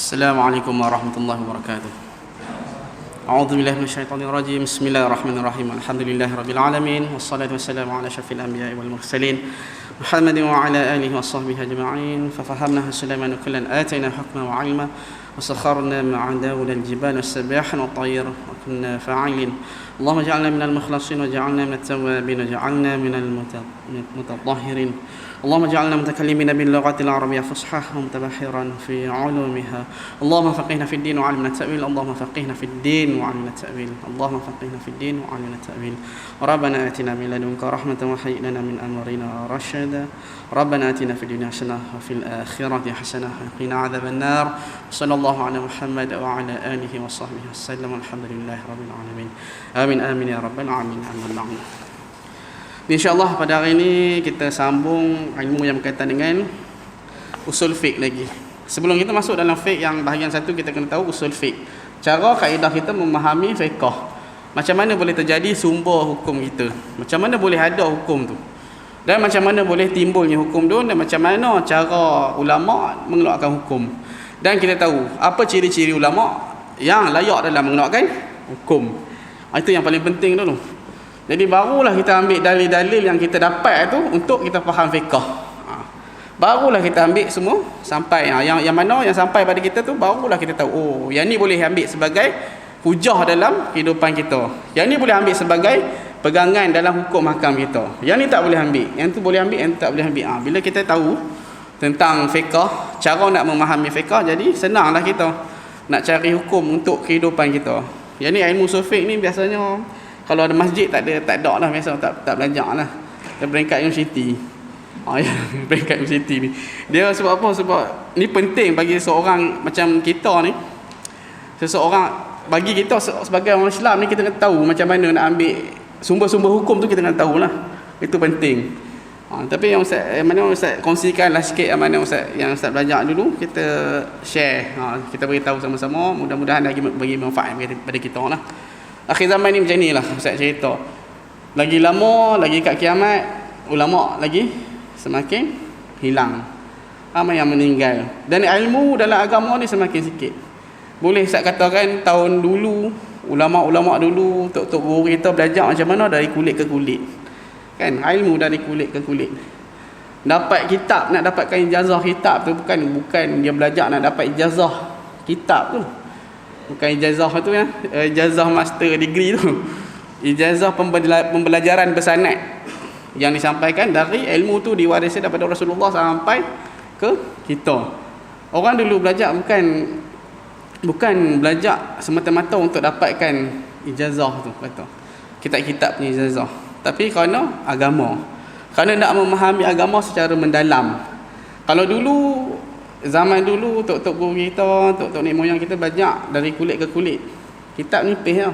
Assalamualaikum warahmatullahi wabarakatuh. A'udzu billahi minasyaitonir rajim. Bismillahirrahmanirrahim. Alhamdulillahirabbil alamin wassalatu wassalamu ala asyrafil anbiya'i wal mursalin Muhammadin wa ala alihi washabbihi ajma'in. Fa fahamna Sulaiman kullan atayna hukman wa 'ilma wa sakharna ma'a Dawud al-jibala was-sabaha wat-tayr wa kunna fa'ilin. Allahumma ij'alna minal mukhlasin waj'alna minat tawwabin waj'alna minal mutatahhirin. اللهم اجعلنا متكلمين باللغة العربية فصحى ومتبحرا في علومها. اللهم فقهنا في الدين وعلمنا التأويل. اللهم فقهنا في الدين وعلمنا التأويل. اللهم فقهنا في الدين وعلمنا التأويل. ربنا آتنا من لدنك رحمة وهيئ لنا من أمرنا رشدا. ربنا آتنا في الدنيا حسنة وفي الآخرة حسنة وقنا عذاب النار. صلى الله على محمد وعلى آله وصحبه وسلم. الحمد لله رب العالمين. آمين آمين يا رب العالمين. أما InsyaAllah pada hari ini kita sambung ilmu yang berkaitan dengan usul fiqh lagi. Sebelum kita masuk dalam fiqh yang bahagian satu, kita kena tahu usul fiqh. Cara kaedah kita memahami fiqh. Macam mana boleh terjadi sumber hukum kita. Macam mana boleh ada hukum tu. Dan macam mana boleh timbulnya hukum tu. Dan macam mana cara ulama' mengeluarkan hukum. Dan kita tahu apa ciri-ciri ulama' yang layak dalam mengeluarkan hukum. Itu yang paling penting dulu. Jadi barulah kita ambil dalil-dalil yang kita dapat tu untuk kita faham fiqh. Barulah kita ambil semua sampai yang mana yang sampai pada kita tu, barulah kita tahu oh yang ni boleh ambil sebagai hujah dalam kehidupan kita. Yang ni boleh ambil sebagai pegangan dalam hukum hakam kita. Yang ni tak boleh ambil, yang tu boleh ambil, yang tu tak boleh ambil. Bila kita tahu tentang fiqh, cara nak memahami fiqh, jadi senanglah kita nak cari hukum untuk kehidupan kita. Yang ni ilmu usul fiqh ni biasanya kalau ada masjid tak ada lah, biasa tak belajar lah. Dia peringkat universiti. Ya, peringkat universiti ni. Dia sebab apa? Sebab ni penting bagi seorang macam kita ni. Seseorang bagi kita sebagai orang Islam ni, kita kena tahu macam mana nak ambil sumber-sumber hukum tu, kita kena tahulah. Itu penting. Tapi yang Ustaz kongsikanlah sikit yang mana yang Ustaz belajar dulu, kita share. Kita beritahu sama-sama, mudah-mudahan bagi manfaat pada kita lah. Akhir zaman ni macam ni lah Ustaz cerita. Lagi lama, lagi kat kiamat, ulama' lagi semakin hilang. Ramai yang meninggal. Dan ilmu dalam agama ni semakin sikit. Boleh Ustaz katakan tahun dulu, ulama' dulu, tok guru kita belajar macam mana dari kulit ke kulit. Kan? Ilmu dari kulit ke kulit. Dapat kitab, nak dapatkan ijazah kitab tu bukan dia belajar nak dapat ijazah kitab tu. Bukan ijazah tu ya, ijazah master degree tu. Ijazah pembelajaran bersanad yang disampaikan dari ilmu tu diwarisi daripada Rasulullah sampai ke kita. Orang dulu belajar bukan belajar semata-mata untuk dapatkan ijazah tu, kata kitab-kitab punya ijazah, tapi kerana agama. Kerana nak memahami agama secara mendalam. Kalau dulu, zaman dulu tok-tok guru kita, tok-tok nenek moyang kita belajar dari kulit ke kulit. Kitab nipis tau.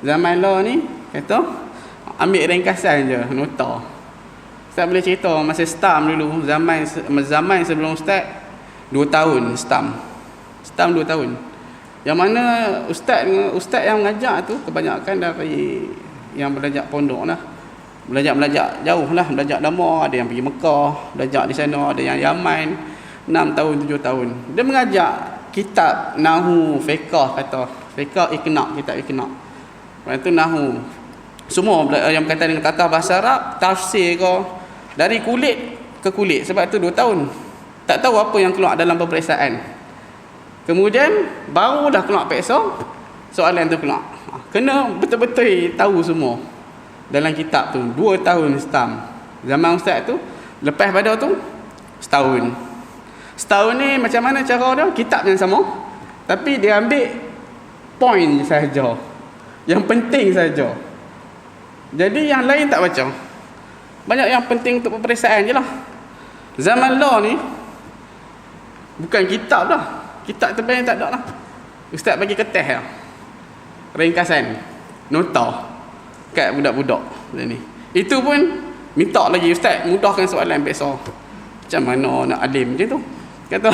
Zaman lah ni kata ambil ringkasan je, nota. Ustaz boleh cerita masa stam dulu, zaman sebelum Ustaz 2 tahun stam. Stam 2 tahun. Yang mana ustaz yang mengajar tu kebanyakan dari yang belajar pondok lah. Belajar jauh lah, belajar lama, ada yang pergi Mekah, belajar di sana, ada yang Yaman. 6 tahun, 7 tahun. Dia mengajar kitab Nahu, fiqh, kata fiqh Iqna', kitab Iqna'. Lepas tu Nahu. Semua yang berkaitan dengan tata bahasa Arab, tafsir ke, dari kulit ke kulit. Sebab tu 2 tahun. Tak tahu apa yang keluar dalam peperiksaan. Kemudian barulah keluar peksa, soalan tu keluar. Kena betul-betul tahu semua dalam kitab tu. 2 tahun stam. Zaman Ustaz tu, lepas pada tu setahun. Setahun ni macam mana cara dia? Kitab yang sama, tapi dia ambil point saja, yang penting saja. Jadi yang lain tak baca. Banyak yang penting untuk peperiksaan je lah. Zaman law ni bukan kitab dah. Kitab tebal tak ada lah. Ustaz bagi kertas lah, ringkasan, nota kat budak-budak ni. Itu pun minta lagi Ustaz mudahkan soalan biasa. Macam mana nak alim macam tu? Kata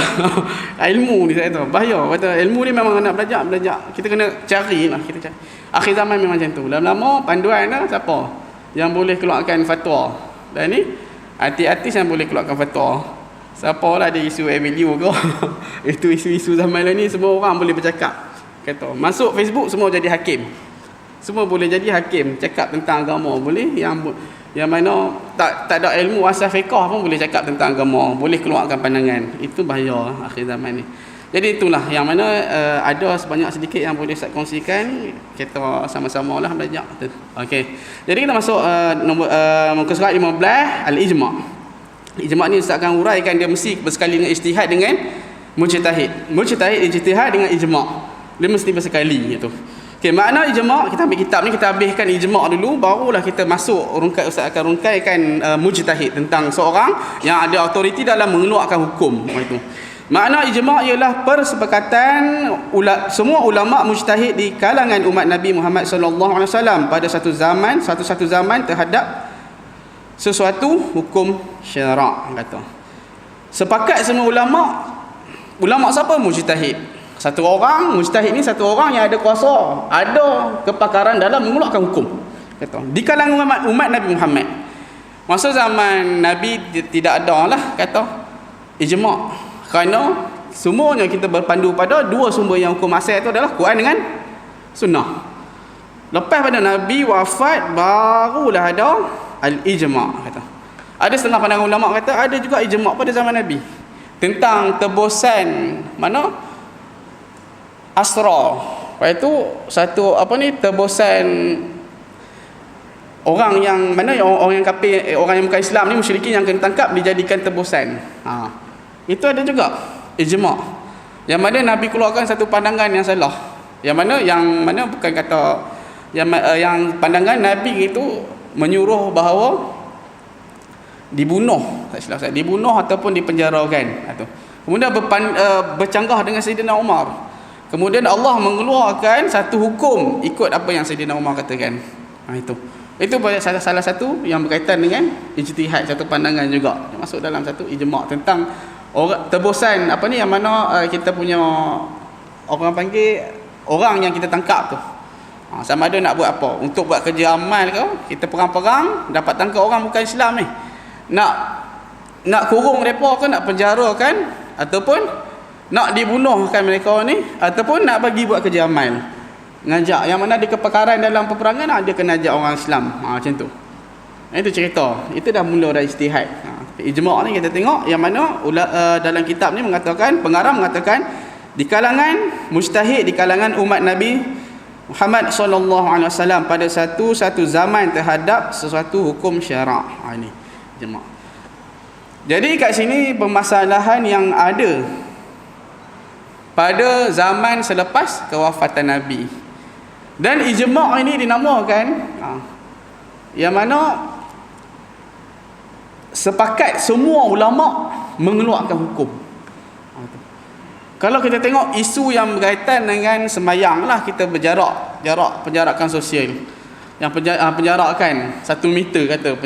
ilmu ni saya tahu bahaya. Kata ilmu ni memang nak belajar. Kita kena cari lah, kita cari. Akhir zaman memang macam tu. Lama-lama panduan lah siapa yang boleh keluarkan fatwa. Dan ni artis-artis yang boleh keluarkan fatwa. Siapa lah ada isu value ke? Itu isu-isu zaman ni semua orang boleh bercakap. Kata masuk Facebook semua jadi hakim. Semua boleh jadi hakim, cakap tentang agama boleh, yang mana tak ada ilmu asal fiqh pun boleh cakap tentang agama, boleh keluarkan pandangan. Itu bahaya akhir zaman ni. Jadi itulah yang mana ada sebanyak sedikit yang boleh saya kongsikan, kita sama-sama lah belajar. Okey. Jadi kita masuk muka surat 15 al-ijma'. Ijma' ni Ustaz akan uraikan, dia mesti bersekali dengan ijtihad dengan mujtahid. Mujtahid ijtihad dengan ijma'. Dia mesti bersekali gitu. Okey, makna ijma', kita ambil kitab ni, kita habiskan ijma' dulu, barulah kita masuk Ustaz akan rungkaikan mujtahid, tentang seorang yang ada autoriti dalam mengeluarkan hukum. Itu. Makna ijma' ialah persepakatan semua ulama mujtahid di kalangan umat Nabi Muhammad sallallahu alaihi wasallam pada satu zaman terhadap sesuatu hukum syarak, kata. Sepakat semua ulama siapa? Mujtahid. Satu orang mujtahid ni, satu orang yang ada kuasa, ada kepakaran dalam mengeluarkan hukum, kata. Di kalangan umat Nabi Muhammad. Masa zaman Nabi tidak ada lah, kata, ijma'. Kerana semuanya kita berpandu pada dua sumber yang hukum asal itu adalah Quran dengan Sunnah. Lepas pada Nabi wafat, barulah ada al-ijma', kata. Ada setengah pandangan ulama kata ada juga ijma' pada zaman Nabi tentang tebusan mana asra. Lepas itu satu tebusan orang yang mana orang yang kafir, orang yang bukan Islam ni, musyrikin yang kena tangkap, dijadikan tebusan. Itu ada juga ijma'. Yang mana Nabi keluarkan satu pandangan yang salah. Yang mana bukan kata yang pandangan Nabi itu menyuruh bahawa dibunuh, tak silap saya, dibunuh ataupun dipenjarakan. Kemudian bercanggah dengan Sayyidina Umar. Kemudian Allah mengeluarkan satu hukum ikut apa yang Sayyidina Umar katakan. Itu salah satu yang berkaitan dengan ijtihad, satu pandangan juga masuk dalam satu ijma' tentang tebusan yang mana kita punya orang panggil orang yang kita tangkap tu. Sama ada nak buat apa, untuk buat kerja amal ke, kita perang-perang dapat tangkap orang bukan Islam ni, nak kurung mereka ke, nak penjarakan, ataupun nak dibunuhkan mereka ni, ataupun nak bagi buat kerja amal, ngajak yang mana ada kepakaran dalam peperangan, dia kena ajak orang Islam. Macam tu. Itu cerita, itu dah mula dari ijtihad. Ijma' ni kita tengok yang mana dalam kitab ni mengatakan, pengarang mengatakan di kalangan mujtahid, di kalangan umat Nabi Muhammad sallallahu alaihi wasallam pada satu zaman terhadap sesuatu hukum syarak. Ini jemaah. Jadi kat sini permasalahan yang ada pada zaman selepas kewafatan Nabi. Dan ijma' ini dinamakan yang mana sepakat semua ulama mengeluarkan hukum. Kalau kita tengok isu yang berkaitan dengan sembahyang lah, kita penjarakan sosial, yang penjarakan 1 meter, kata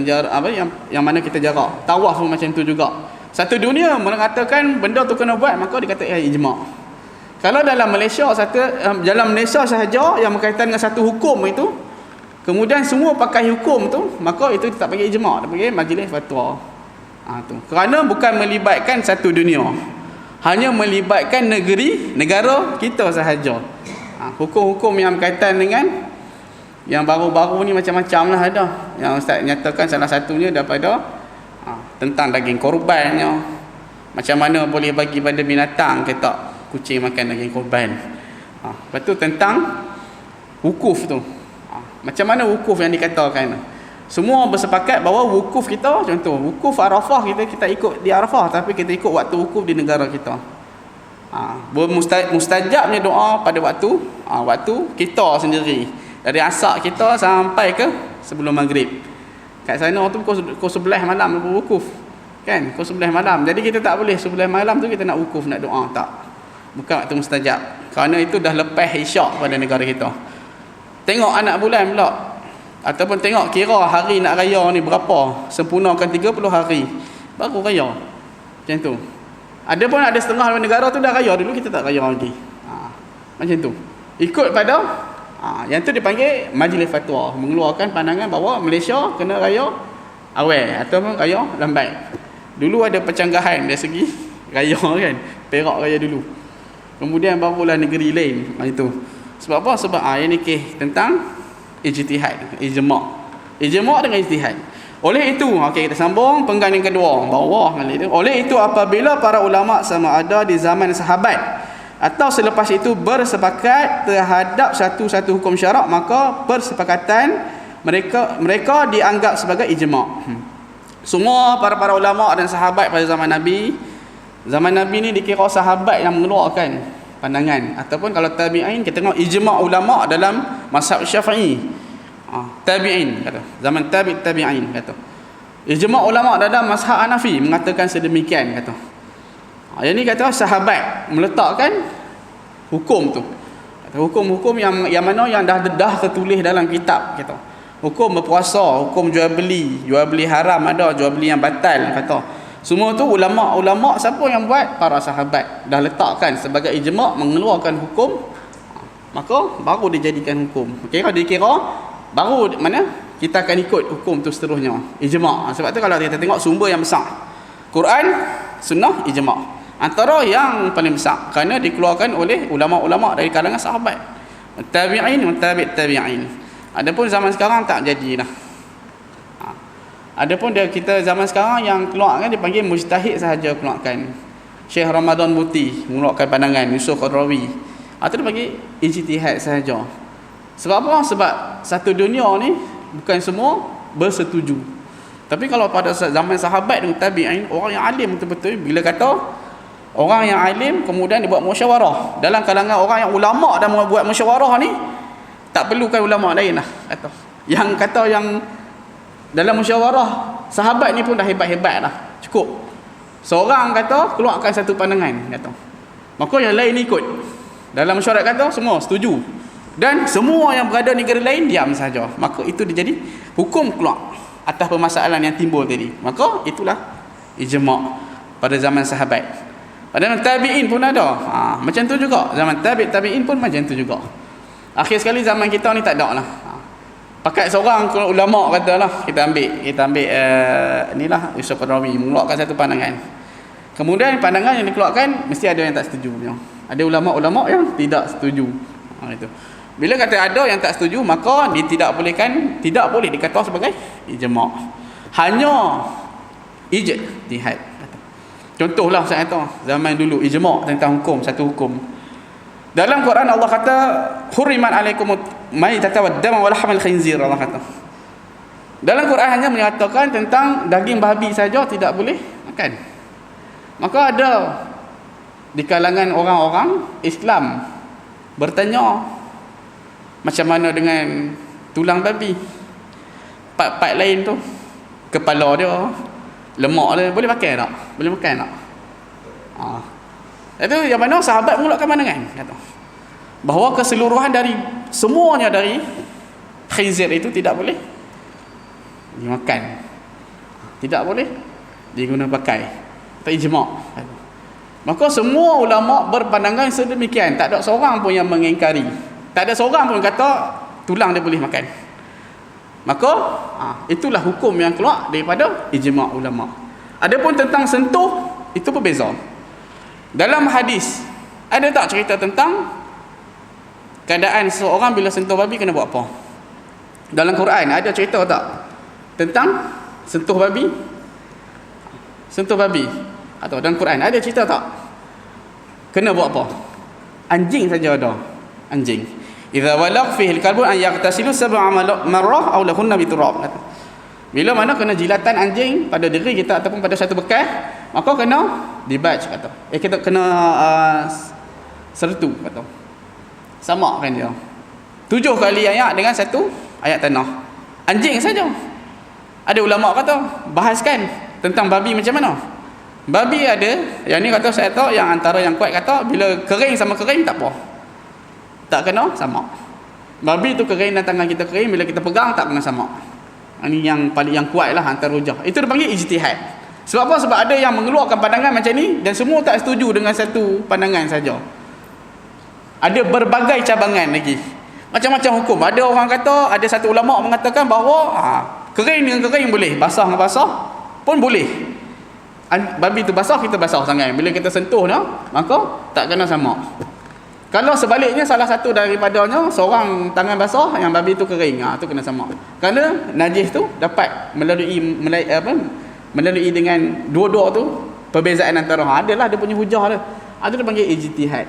yang mana kita jarak. Tawaf pun macam tu juga. Satu dunia mengatakan benda tu kena buat, maka dikatakan ijma'. Kalau dalam Malaysia sahaja yang berkaitan dengan satu hukum itu, kemudian semua pakai hukum tu, maka itu tak panggil ijma', dia panggil majlis fatwa. Kerana bukan melibatkan satu dunia, hanya melibatkan negara kita sahaja. Hukum-hukum yang berkaitan dengan yang baru-baru ni macam-macam lah ada. Yang Ustaz nyatakan salah satunya daripada tentang daging korbannya, macam mana boleh bagi pada binatang, kata kucing makan daging korban. Lepas tu tentang wukuf tu, macam mana wukuf yang dikatakan. Semua bersepakat bahawa wukuf kita, contoh wukuf Arafah, kita ikut di Arafah, tapi kita ikut waktu wukuf di negara kita. Mustajabnya doa pada waktu kita sendiri, dari asar kita sampai ke sebelum maghrib. Kat sana tu pukul 11 malam wukuf, kan, pukul 11 malam. Jadi kita tak boleh 11 malam tu kita nak wukuf, nak doa, tak, bukan waktu mustajab, kerana itu dah lepas isyak pada negara kita. Tengok anak bulan pula, ataupun tengok kira hari nak raya ni berapa, sempurnakan 30 hari baru raya. Macam tu. Ada setengah negara tu dah raya dulu, kita tak raya lagi. Macam tu. Ikut pada yang tu dipanggil majlis fatwa, mengeluarkan pandangan bahawa Malaysia kena raya awal ataupun raya lambat. Dulu ada pencanggahan dari segi raya kan, Perak raya dulu. Kemudian barulah negeri lain itu. Sebab apa? Sebab yang ni tentang ijtihad, ijma' dengan ijtihad. Oleh itu, okey, kita sambung penggan yang kedua, bawah kali itu. Oleh itu, apabila para ulama sama ada di zaman sahabat atau selepas itu bersepakat terhadap satu hukum syarak, maka persepakatan mereka dianggap sebagai ijma'. Semua para ulama dan sahabat pada zaman Nabi ni dikira sahabat yang mengeluarkan pandangan, ataupun kalau tabi'in kita tengok ijma' ulama dalam mazhab Syafi'i. Tabi'in kata, zaman tabi'in kata. Ijma' ulama dalam mazhab Hanafi mengatakan sedemikian kata. Yang ni kata sahabat meletakkan hukum tu. Kata hukum-hukum yang mana yang dah tertulis dalam kitab kata. Hukum berpuasa, hukum jual beli haram ada, jual beli yang batal kata. Semua tu ulama siapa yang buat? Para sahabat dah letakkan sebagai ijma', mengeluarkan hukum, maka baru dijadikan hukum. Kira baru mana kita akan ikut hukum tu seterusnya, ijma'. Sebab tu kalau kita tengok sumber yang besar, Quran, Sunnah, ijma', antara yang paling besar kerana dikeluarkan oleh ulama-ulama dari kalangan sahabat, tabi'in, tabi'in. Adapun zaman sekarang tak jadilah. Adapun kita zaman sekarang yang keluarkan dipanggil mujtahid sahaja keluarkan. Syekh Ramadan Buti mengeluarkan pandangan, Yusuf Qadrawi. Itu dipanggil ijtihad sahaja. Sebab apa? Sebab satu dunia ni bukan semua bersetuju. Tapi kalau pada zaman sahabat dan tabi'in, orang yang alim betul-betul, bila kata orang yang alim kemudian dia buat musyawarah, dalam kalangan orang yang ulama dan buat musyawarah ni tak perlukan ulama lain lah kata. Yang kata yang dalam musyawarah sahabat ni pun dah hebat-hebat dah, cukup seorang kata keluarkan satu pandangan kata, maka yang lain ikut. Dalam mesyuarat kata semua setuju, dan semua yang berada negara lain diam saja, maka itu dia jadi hukum keluar atas permasalahan yang timbul tadi. Maka itulah ijma' pada zaman sahabat. Pada zaman tabi'in pun ada, macam tu juga. Zaman tabi'in pun macam tu juga. Akhir sekali zaman kita ni tak ada lah. Pakat seorang ulama katalah kita ambil inilah Yusuf Qadrawi mengeluarkan satu pandangan. Kemudian pandangan yang dikeluarkan mesti ada yang tak setuju punya. Ada ulama-ulama yang tidak setuju. Itu. Bila kata ada yang tak setuju, maka tidak boleh dikata sebagai ijma'. Hanya ijtihad. Contohlah saya kata zaman dulu ijma' tentang hukum, satu hukum. Dalam Quran Allah kata huriman alaikum maitata waddama wa lahmal khinzir, Allah kata. Dalam Quran hanya menyatakan tentang daging babi saja tidak boleh makan. Maka ada di kalangan orang-orang Islam bertanya, macam mana dengan tulang babi, part-part lain tu, kepala dia, lemak dia, boleh pakai tak? Boleh makan tak? Itu yang mana sahabat mengeluarkan pandangan kata bahawa keseluruhan dari semuanya dari khinzir itu tidak boleh dimakan, tidak boleh digunakan pakai, tak ijma'. Maka semua ulama berpandangan sedemikian, tak ada seorang pun yang mengingkari, tak ada seorang pun kata tulang dia boleh makan. Maka itulah hukum yang keluar daripada ijma' ulama. Adapun tentang sentuh, itu berbeza. Dalam hadis ada tak cerita tentang keadaan seorang bila sentuh babi kena buat apa? Dalam Quran ada cerita tak tentang sentuh babi? Sentuh babi atau dalam Quran ada cerita tak kena buat apa? Anjing saja ada. Anjing, idza walaq fihi al-kalbu an yaghtasilu sab'a marrah aw lahunna bi turab. Bila mana kena jilatan anjing pada diri kita ataupun pada satu bekas, maka kena dibaj kata. Kita kena sertu kata. Sama kan dia. 7 kali ayat dengan satu ayat tanah. Anjing saja. Ada ulama kata bahaskan tentang babi macam mana. Babi ada, yang ni kata saya tahu yang antara yang kuat kata bila kering sama kering tak apa. Tak kena sama. Babi tu kering dan tangan kita kering, bila kita pegang tak kena sama. Ini yang paling yang kuat lah antara hujah. Itu dipanggil ijtihad. Sebab apa? Sebab ada yang mengeluarkan pandangan macam ni dan semua tak setuju dengan satu pandangan saja. Ada berbagai cabangan lagi. Macam-macam hukum. Ada orang kata, ada satu ulama mengatakan bahawa kering dengan kering boleh, basah dengan basah pun boleh. babi tu basah, kita basah sangat. Bila kita sentuh dah, maka tak kena sama. Kalau sebaliknya salah satu daripadanya seorang tangan basah, yang babi tu kering, tu kena sama. Kerana najis tu dapat melalui dengan dua-dua tu perbezaan antara. Adalah dia punya hujah dia. Ada dia panggil ijtihad.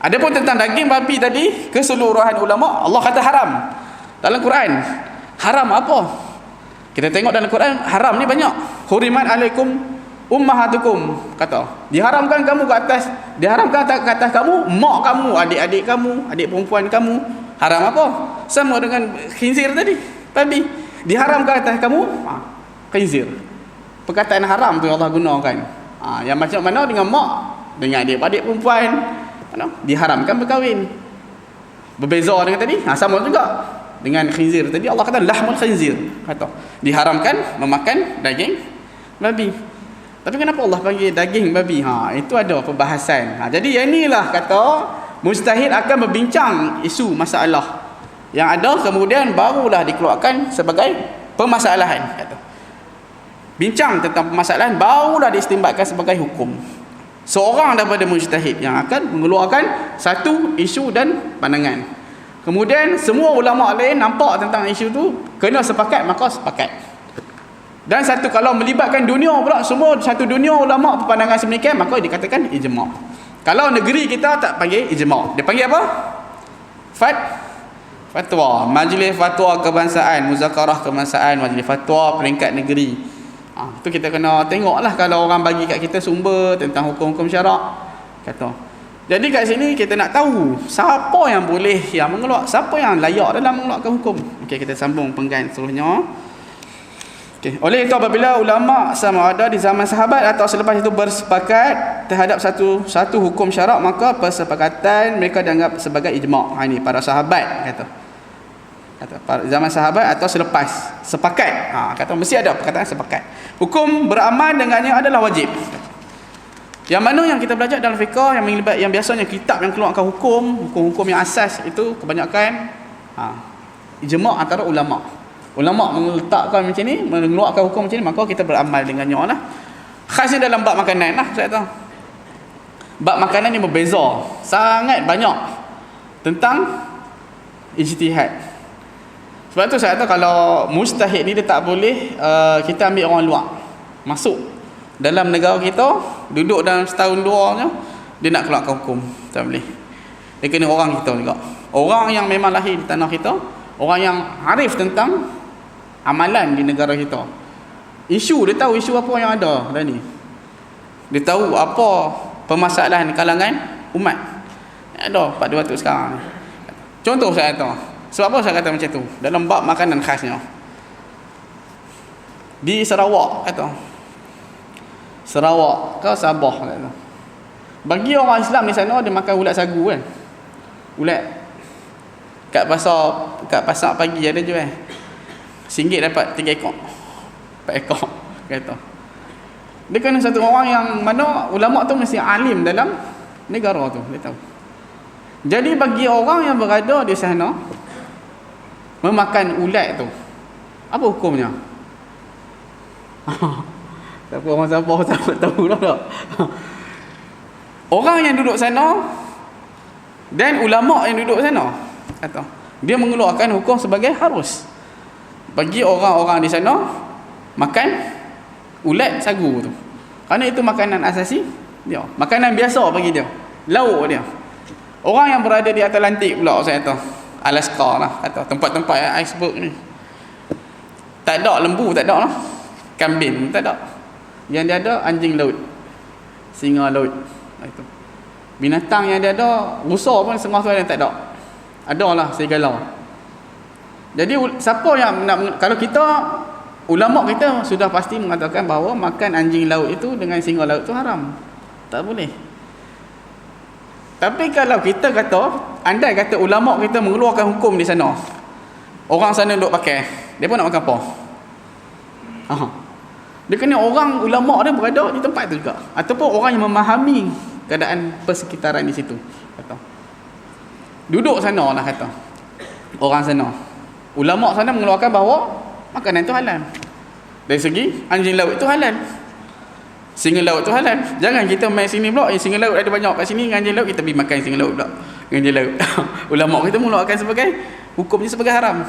Adapun tentang daging babi tadi, keseluruhan ulama Allah kata haram. Dalam Quran, haram apa? Kita tengok dalam Quran, haram ni banyak. Hurimat alaikum ummahatukum, kata diharamkan kamu ke atas, diharamkan ke atas kamu, mak kamu, adik-adik kamu, adik perempuan kamu. Haram apa? Sama dengan khinzir tadi, babi. Diharamkan ke atas kamu, khinzir. Perkataan haram tu Allah gunakan. Yang macam mana dengan mak, dengan adik-adik perempuan, diharamkan berkahwin. Berbeza dengan tadi, sama juga dengan khinzir tadi. Allah kata lahmul khinzir, kata diharamkan memakan daging babi. Tapi kenapa Allah panggil daging babi? Itu ada perbahasan. Jadi yang inilah kata mujtahid akan berbincang isu masalah yang ada, kemudian barulah dikeluarkan sebagai permasalahan. Kata bincang tentang permasalahan, barulah diistimbatkan sebagai hukum. Seorang daripada mujtahid yang akan mengeluarkan satu isu dan pandangan. Kemudian semua ulama lain nampak tentang isu tu, kena sepakat, maka sepakat. Dan satu, kalau melibatkan dunia pula, semua satu dunia ulama berpandangan sedemikian, maka dikatakan ijma'. Kalau negeri kita tak panggil ijma', dia panggil apa? Fatwa. Majlis fatwa kebangsaan, muzakarah kebangsaan, majlis fatwa peringkat negeri. Tu kita kena tengoklah kalau orang bagi kat kita sumber tentang hukum-hukum syarak, kata. Jadi kat sini kita nak tahu siapa yang boleh yang mengeluarkan, siapa yang layak dalam mengeluarkan hukum. Okey, kita sambung penggan seterusnya. Okay. Oleh itu apabila ulama sama ada di zaman sahabat atau selepas itu bersepakat terhadap satu hukum syarak, maka persepakatan mereka dianggap sebagai ijma'. Ini para sahabat kata zaman sahabat atau selepas sepakat. Kata mesti ada perkataan sepakat. Hukum beramal dengannya adalah wajib. Yang mana yang kita belajar dalam fiqh yang biasanya kitab yang keluarkan hukum-hukum yang asas itu kebanyakan ijma' antara ulama. Ulama meletakkan macam ni, mengeluarkan hukum macam ni, maka kita beramal dengannya lah. Khasnya dalam bab makanan lah, saya tahu. Bab makanan ni berbeza sangat banyak tentang ijtihad. Sebab tu saya tahu kalau mujtahid ni dia tak boleh kita ambil orang luar masuk dalam negara kita, duduk dalam setahun dua nya, dia nak keluarkan hukum, tak boleh. Dia kena orang kita juga, orang yang memang lahir di tanah kita, orang yang arif tentang amalan di negara kita. Isu, dia tahu isu apa yang ada dah ni. Dia tahu apa permasalahan kalangan umat yang ada pada waktu sekarang. Contoh saya tahu. Sebab apa saya kata macam tu? Dalam bab makanan khasnya. Di Sarawak kata. Sarawak ke Sabah kata. Bagi orang Islam di sana, dia makan ulat sagu kan. Ulat kat pasar pagi ada jual. RM1 dapat 3 ekor. 4 ekor kata. Dia kena satu orang yang mana ulama tu mesti alim dalam negara tu, dia tahu. Jadi bagi orang yang berada di sana memakan ulat tu, apa hukumnya? Siapa orang Sabah tak tahu tak? Orang yang duduk sana dan ulama yang duduk sana kata dia mengeluarkan hukum sebagai harus bagi orang-orang di sana makan ulat sagu tu, kerana itu makanan asasi dia, makanan biasa bagi dia, lauk dia. Orang yang berada di Atlantik pula, saya tahu Alaska lah, kata tempat-tempat iceberg ni, tak ada lembu, tak ada lah, kambing tak ada, yang dia ada anjing laut, singa laut, itu binatang yang dia ada, rusa pun setengah tu ada, tak ada. Adalah serigala. Jadi siapa yang nak, kalau kita ulama kita sudah pasti mengatakan bahawa makan anjing laut itu dengan singa laut itu haram, tak boleh. Tapi kalau kita kata, andai kata ulama kita mengeluarkan hukum di sana, orang sana duduk pakai, dia pun nak makan apa? Dia kena orang ulama dia berada di tempat tu juga, ataupun orang yang memahami keadaan persekitaran di situ, kata duduk sana lah, kata orang sana, ulama sana mengeluarkan bahawa makanan itu halal. Dari segi anjing laut itu halal. Singa laut tu halal. Jangan kita main sini pula, singa laut ada banyak kat sini, dengan je laut kita pergi makan singa laut pula. Dengan je laut. Ulama kita mula akan sebagai hukumnya sebagai haram.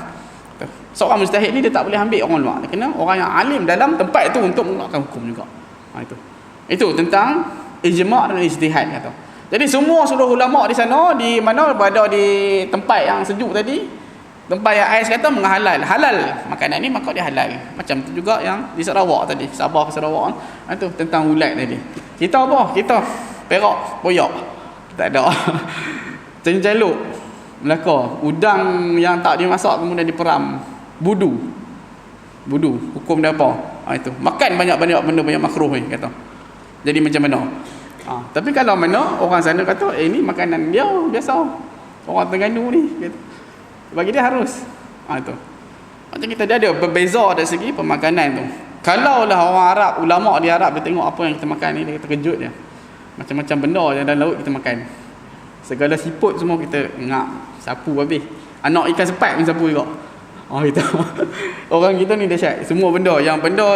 Seorang mujtahid ni dia tak boleh ambil orang luar. Dia kena orang yang alim dalam tempat tu untuk mengeluarkan hukum juga. Itu tentang ijma' dan ijtihad kata. Jadi semua seluruh ulama di sana, di mana berada di tempat yang sejuk tadi, tempat yang ais kata halal makanan ni, maka dia halal. Macam tu juga yang di Sarawak tadi, Sabah ke Sarawak. Itu tentang ulat tadi. Kita apa? Kita perak, boyak. Tak ada. Cenjaluk, Melaka, udang yang tak dimasak kemudian diperam. Budu, hukum dia apa? Itu. Makan banyak-banyak benda banyak makruh ni kata. Jadi macam mana? Tapi kalau mana orang sana kata, ini makanan dia biasa. Orang Terengganu ni kata. Bagi dia harus. Itu. Macam kita dia ada berbeza dari segi pemakanan tu. Kalaulah orang Arab, ulama di Arab dia tengok apa yang kita makan ni, dia terkejut dia. Macam-macam benda yang dalam laut kita makan. Segala siput semua kita ngak, sapu habis. Anak ikan sepat pun sapu juga. Itu. Orang kita ni dahsyat. Semua benda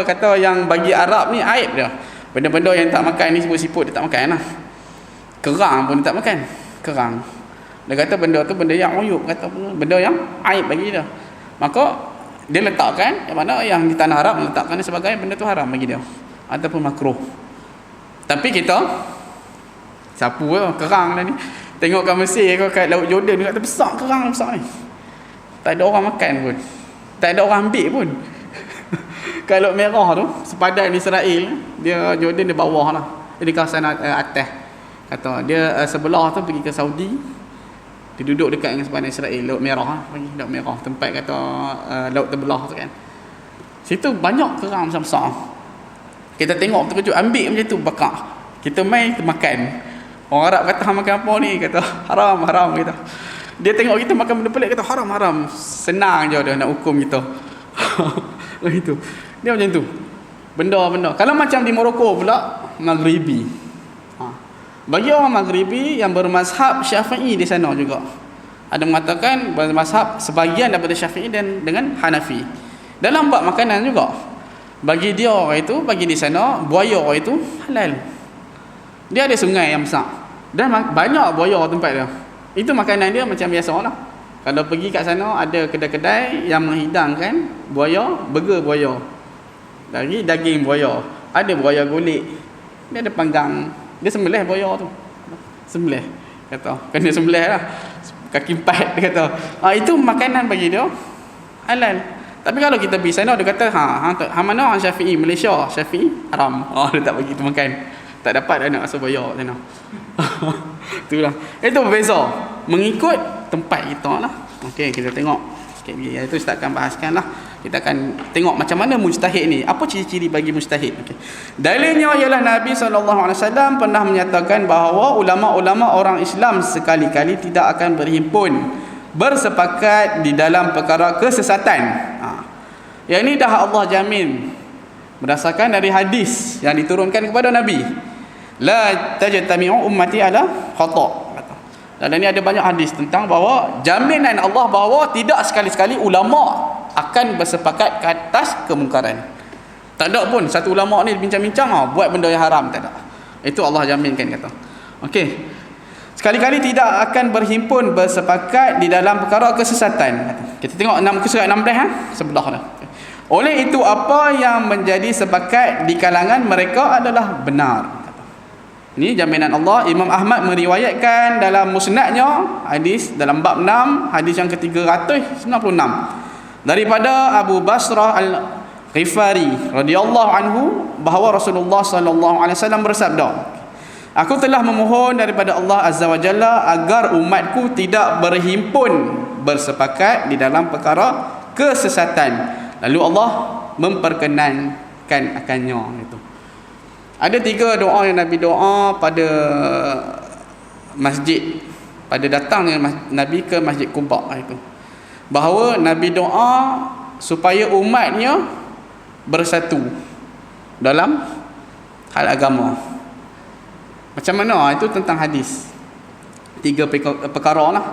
kata yang bagi Arab ni aib dia. Benda-benda yang tak makan ni, siput dia tak makan lah. Kerang pun dia tak makan. Kerang. Dia kata benda tu benda yang uyub, kata benda yang aib bagi dia. Maka dia letakkan yang mana yang di tanah Arab letakkan sebagai benda tu haram bagi dia ataupun makruh. Tapi kita sapu kerang dah ni. Tengok kat Mesir ke kat Laut Jordan dia kata besar kerang besar ni. Tak ada orang makan pun. Tak ada orang ambil pun. Kat Laut Merah tu, sepadan Israel, dia Jordan dia bawah lah. Dia di kawasan atas. Kata dia sebelah tu pergi ke Saudi. Dia duduk dekat dengan sepadan Israel, Laut Merah, pergi Laut Merah, tempat kata laut terbelah tu kan. Situ banyak kerang besar-besar. Kita tengok terkejut, ambil macam tu bakar. Kita main, kita makan. Orang Arab kata makan apa ni? Kata haram kata. Dia tengok kita makan benda pelik, kata haram. Senang je dia nak hukum kita. Itu. Dia macam tu. Benda-benda. Kalau macam di Morocco pula, Maghribi. Bagi orang Maghribi yang bermazhab Syafi'i di sana juga. Ada mengatakan bermazhab sebahagian daripada Syafi'i dan dengan Hanafi. Dalam bab makanan juga. Bagi dia itu, bagi di sana buaya itu halal. Dia ada sungai yang besar dan banyak buaya tempat dia. Itu makanan dia macam biasalah. Kalau pergi kat sana ada kedai-kedai yang menghidangkan buaya, burger buaya. Dari daging buaya. Ada buaya golek. Dia ada panggang. Dia sembelih buaya tu. Sembelih. Kata, kena sembelih lah. Kaki empat dia kata. Itu makanan bagi dia halal. Tapi kalau kita pergi sana dia kata mana orang Syafi'i Malaysia, Syafi'i haram. Dia tak bagi kita makan. Tak dapat dah nak rasa bayar sana. Itulah. Itu berbeza mengikut tempat kita lah. Okey, kita tengok sikit lagi. Itu Ustaz akan bahaskan lah. Kita akan tengok macam mana mujtahid ni. Apa ciri-ciri bagi mujtahid? Okey. Dalilnya ialah Nabi SAW pernah menyatakan bahawa ulama-ulama orang Islam sekali-kali tidak akan berhimpun bersepakat di dalam perkara kesesatan. Yang ini dah Allah jamin berdasarkan dari hadis yang diturunkan kepada Nabi. La tajtami'u ummati ala khata'. Dan ini ada banyak hadis tentang bahawa jaminan Allah bahawa tidak sekali-sekali ulama akan bersepakat ke atas kemungkaran. Tak ada pun satu ulama ni bincang-bincang buat benda yang haram, tak ada. Itu Allah jaminkan kata. Okey. Sekali-kali tidak akan berhimpun bersepakat di dalam perkara kesesatan. Kita tengok surat 16 sebelah dah. Oleh itu apa yang menjadi sepakat di kalangan mereka adalah benar. Ini jaminan Allah. Imam Ahmad meriwayatkan dalam musnadnya hadis dalam bab 6 hadis yang ke-396 daripada Abu Basrah Al-Ghifari radhiyallahu anhu bahawa Rasulullah sallallahu alaihi wasallam bersabda, aku telah memohon daripada Allah Azza wa Jalla agar umatku tidak berhimpun bersepakat di dalam perkara kesesatan. Lalu Allah memperkenankan akannya itu. Ada 3 doa yang Nabi doa pada masjid, pada datangnya Nabi ke Masjid Quba itu. Bahawa Nabi doa supaya umatnya bersatu dalam hal agama. Macam mana? Itu tentang hadis. 3 perkara lah.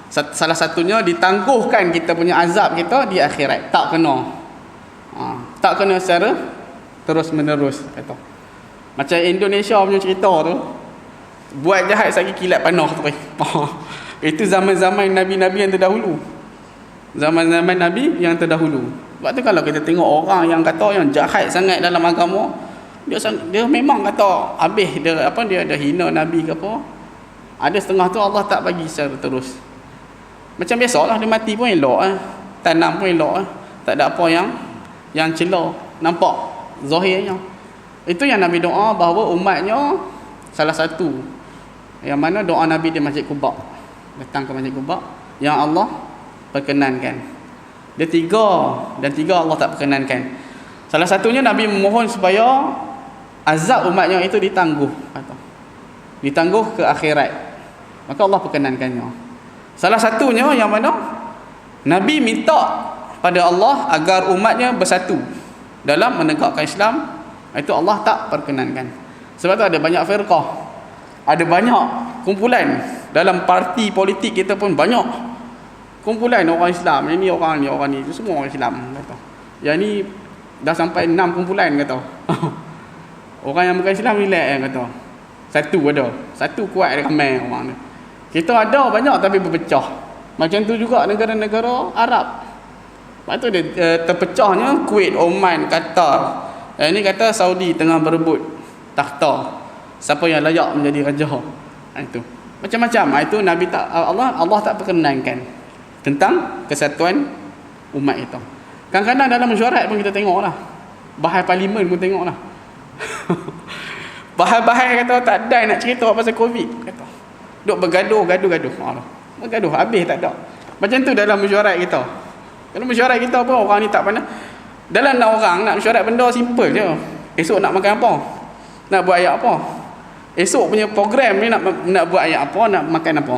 Salah satunya ditangguhkan kita punya azab kita di akhirat. Tak kena. Tak kena secara terus menerus kata. Macam Indonesia punya cerita tu, buat jahat sagi kilat panah tu. Itu zaman-zaman Nabi-Nabi yang terdahulu. Zaman-zaman Nabi yang terdahulu. Sebab tu kalau kita tengok orang yang kata yang jahat sangat dalam agama, dia memang kata habis dia ada hina Nabi ke apa. Ada setengah tu Allah tak bagi secara terus. Macam biasalah dia mati pun elok tanam pun elok tak ada apa yang celah, nampak zahirnya. Itu yang Nabi doa bahawa umatnya, salah satu yang mana doa Nabi di Masjid Quba, datang ke Masjid Quba, yang Allah perkenankan. Dia tiga Allah tak perkenankan. Salah satunya Nabi memohon supaya azab umatnya itu ditangguh ke akhirat, maka Allah perkenankannya. Salah satunya yang mana Nabi minta pada Allah agar umatnya bersatu dalam menegakkan Islam, itu Allah tak perkenankan. Sebab tu ada banyak firqah, ada banyak kumpulan dalam parti politik kita pun, banyak kumpulan orang Islam. Ini orang ni itu semua orang Islam kata. Yang ni dah sampai 6 kumpulan kata. Orang yang bukan Islam relax kata. Satu kuat ramai orang ni. Kita ada banyak tapi berpecah. Macam tu juga negara-negara Arab. Lepas tu dia terpecahnya Kuwait, Oman, Qatar. Ini kata Saudi tengah berebut takhta, siapa yang layak menjadi raja. Itu macam-macam. Itu Nabi tak, Allah tak perkenankan tentang kesatuan umat itu. Kadang-kadang dalam mesyuarat pun kita tengoklah, bahas parlimen pun tengoklah. Bahas kata tak ada nak cerita pasal Covid, kata duk bergaduh. Bergaduh habis tak ada. Macam tu dalam mesyuarat kita. Dalam mesyuarat kita pun orang ni tak pandai. Dalam orang nak mesyuarat benda simple je. Esok nak makan apa? Nak buat ayat apa? Esok punya program ni nak buat ayat apa? Nak makan apa?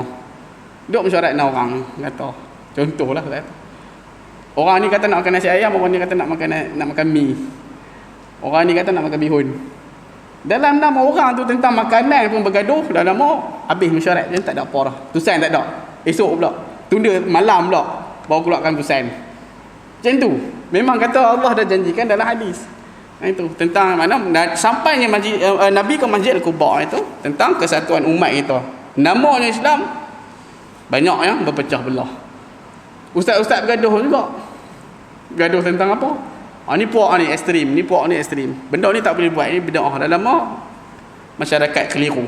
Duk mesyuarat dengan orang kata. Contohlah kata. Orang ni kata nak makan nasi ayam, orang ni kata nak makan mi. Orang ni kata nak makan bihun. Dalam 6 orang tu tentang makanan pun bergaduh, dah lama habis mesyuarat je, tak ada apa dah. Tusan tak ada. Esok pula tunda malam pula baru keluarkan tusan. Macam tu. Memang kata Allah dah janjikan dalam hadis. Itu tentang mana sampainya Nabi ke Masjid Al-Quba itu tentang kesatuan umat itu. Namanya Islam, banyak yang berpecah belah. Ustaz-ustaz bergaduh juga. Gaduh tentang apa? Ni puak ni ekstrim, ni puak ni ekstrim. Benda ni tak boleh buat, ni bid'ah. Dalam masyarakat keliru.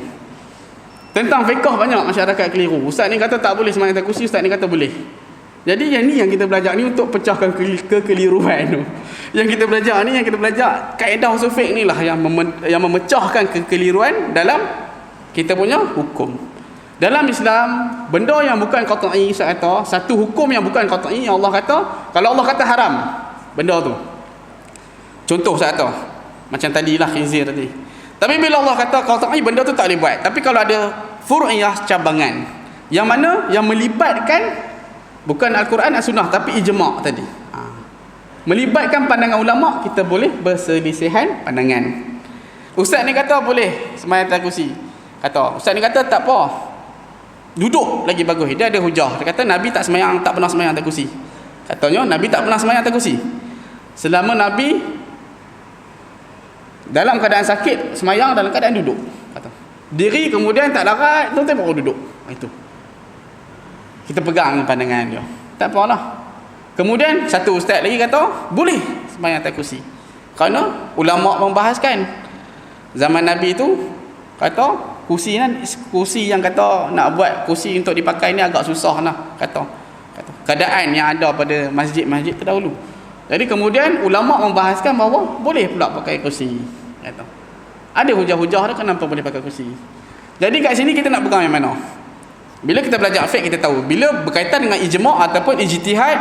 Tentang fiqh banyak masyarakat keliru. Ustaz ni kata tak boleh sembahyang atas kursi, ustaz ni kata boleh. Jadi yang ni yang kita belajar ni untuk pecahkan kekeliruan tu. Yang kita belajar kaedah usul fiqh ni lah yang memecahkan kekeliruan dalam kita punya hukum. Dalam Islam, benda yang bukan qat'i, satu hukum yang bukan qat'i, yang Allah kata, kalau Allah kata haram benda tu. Contoh satu, macam tadilah khinzir tadi. Tapi bila Allah kata qat'i, benda tu tak boleh buat. Tapi kalau ada fur'iyah, cabangan, yang mana yang melibatkan bukan Al-Quran dan Sunnah tapi ijma' tadi. Melibatkan pandangan ulama', kita boleh berselisihan pandangan. Ustaz ni kata boleh sembahyang atas kursi. Ustaz ni kata tak apa, duduk lagi bagus. Dia ada hujah. Dia kata Nabi tak pernah sembahyang atas kursi. Katanya Nabi tak pernah sembahyang atas kursi. Selama Nabi dalam keadaan sakit, sembahyang dalam keadaan duduk. Kata. Diri kemudian tak larat, tu baru duduk. Itu. Kita pegang pandangan dia. Tak apalah. Kemudian satu ustaz lagi kata boleh sembahyang atas kursi. Kerana ulama membahaskan zaman Nabi tu kata kursi yang kata nak buat kursi untuk dipakai ni agak susah lah kata keadaan yang ada pada masjid-masjid terdahulu. Jadi kemudian ulama membahaskan bahawa boleh pula pakai kursi. Kata. Ada hujah-hujah dia kenapa boleh pakai kursi. Jadi kat sini kita nak pegang yang mana? Bila kita belajar fiqh kita tahu bila berkaitan dengan ijma' ataupun ijtihad,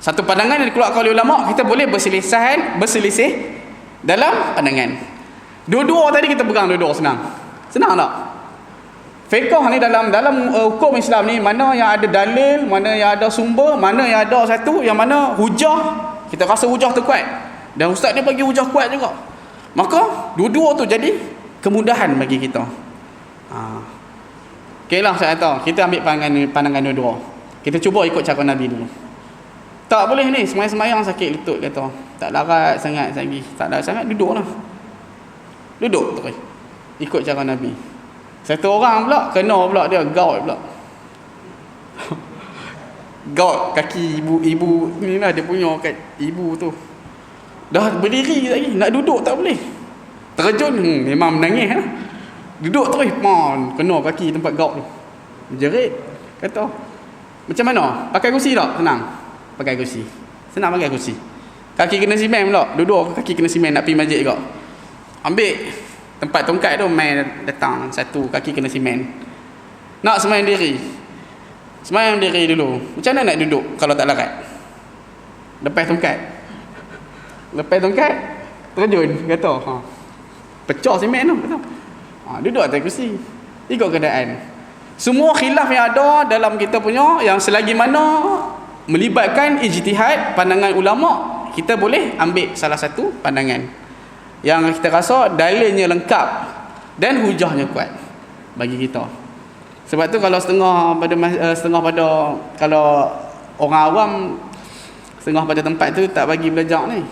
satu pandangan yang dikeluarkan oleh ulama, kita boleh berselisih dalam pandangan. Dua-dua tadi kita pegang, dua-dua senang tak? Fiqh ni dalam hukum Islam ni, mana yang ada dalil, mana yang ada sumber, mana yang ada satu yang mana hujah, kita rasa hujah tu kuat dan ustaz ni bagi hujah kuat juga, maka dua-dua tu jadi kemudahan bagi kita. Okeylah saya kata, kita ambil pandangan dua-dua. Kita cuba ikut cara Nabi dulu. Tak boleh ni sembahyang sakit lutut kata. Tak larat sangat lagi. Tak larat sangat, duduklah. Duduk terus. Ikut cara Nabi. Satu orang pula kena pula dia gout pula. Gout kaki ibu ni lah, dia punya kat ibu tu. Dah berdiri lagi, nak duduk tak boleh. Terjun, memang menangis lah. Duduk terus, kena kaki tempat gout tu. Jerit, kata, macam mana? Pakai kursi tak? Senang. Pakai kursi. Senang pakai kursi. Kaki kena simen pula. Duduk kaki kena simen, nak pergi masjid juga. Ambil tempat tongkat tu, main datang. Satu, kaki kena simen. Nak semayang diri. Semayang diri dulu. Macam mana nak duduk kalau tak larat? Lepas tongkat. Lepas tongkat, terjun. Kata, pecah simen tu. Kata, duduk atas kursi. Ikut keadaan. Semua khilaf yang ada dalam kita punya, yang selagi mana melibatkan ijtihad, pandangan ulama', kita boleh ambil salah satu pandangan yang kita rasa dalilnya lengkap dan hujahnya kuat bagi kita. Sebab tu kalau setengah pada kalau orang awam setengah pada tempat tu tak bagi belajar ni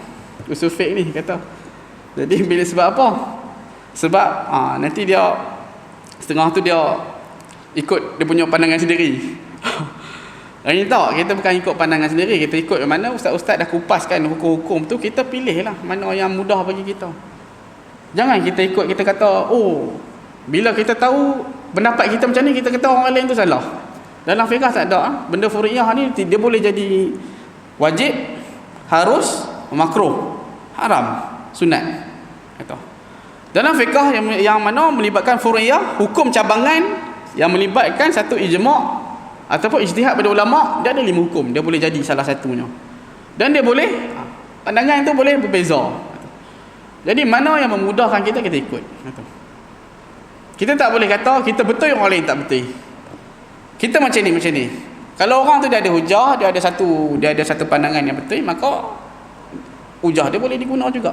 usul fiqh ni, kata. Jadi bila sebab apa? Sebab nanti dia setengah tu dia ikut dia punya pandangan sendiri. Yang ni tak, kita bukan ikut pandangan sendiri, kita ikut mana ustaz-ustaz dah kupaskan hukum-hukum tu, kita pilihlah mana yang mudah bagi kita. Jangan kita ikut, kita kata, bila kita tahu pendapat kita macam ni, kita kata orang lain tu salah. Dalam fiqh tak ada. Benda furi'iyah ni dia boleh jadi wajib, harus, makruh, haram, sunat. Kata. Dalam fiqh yang mana melibatkan furi'iyah, hukum cabangan yang melibatkan satu ijma' ataupun ijtihad pada ulama', dia ada 5 hukum, dia boleh jadi salah satunya. Dan dia boleh, pandangan itu boleh berbeza. Jadi mana yang memudahkan kita, kita ikut. Kita tak boleh kata kita betul, orang lain tak betul. Kita macam ni. Kalau orang tu dia ada hujah, dia ada satu pandangan yang betul, maka hujah dia boleh diguna juga.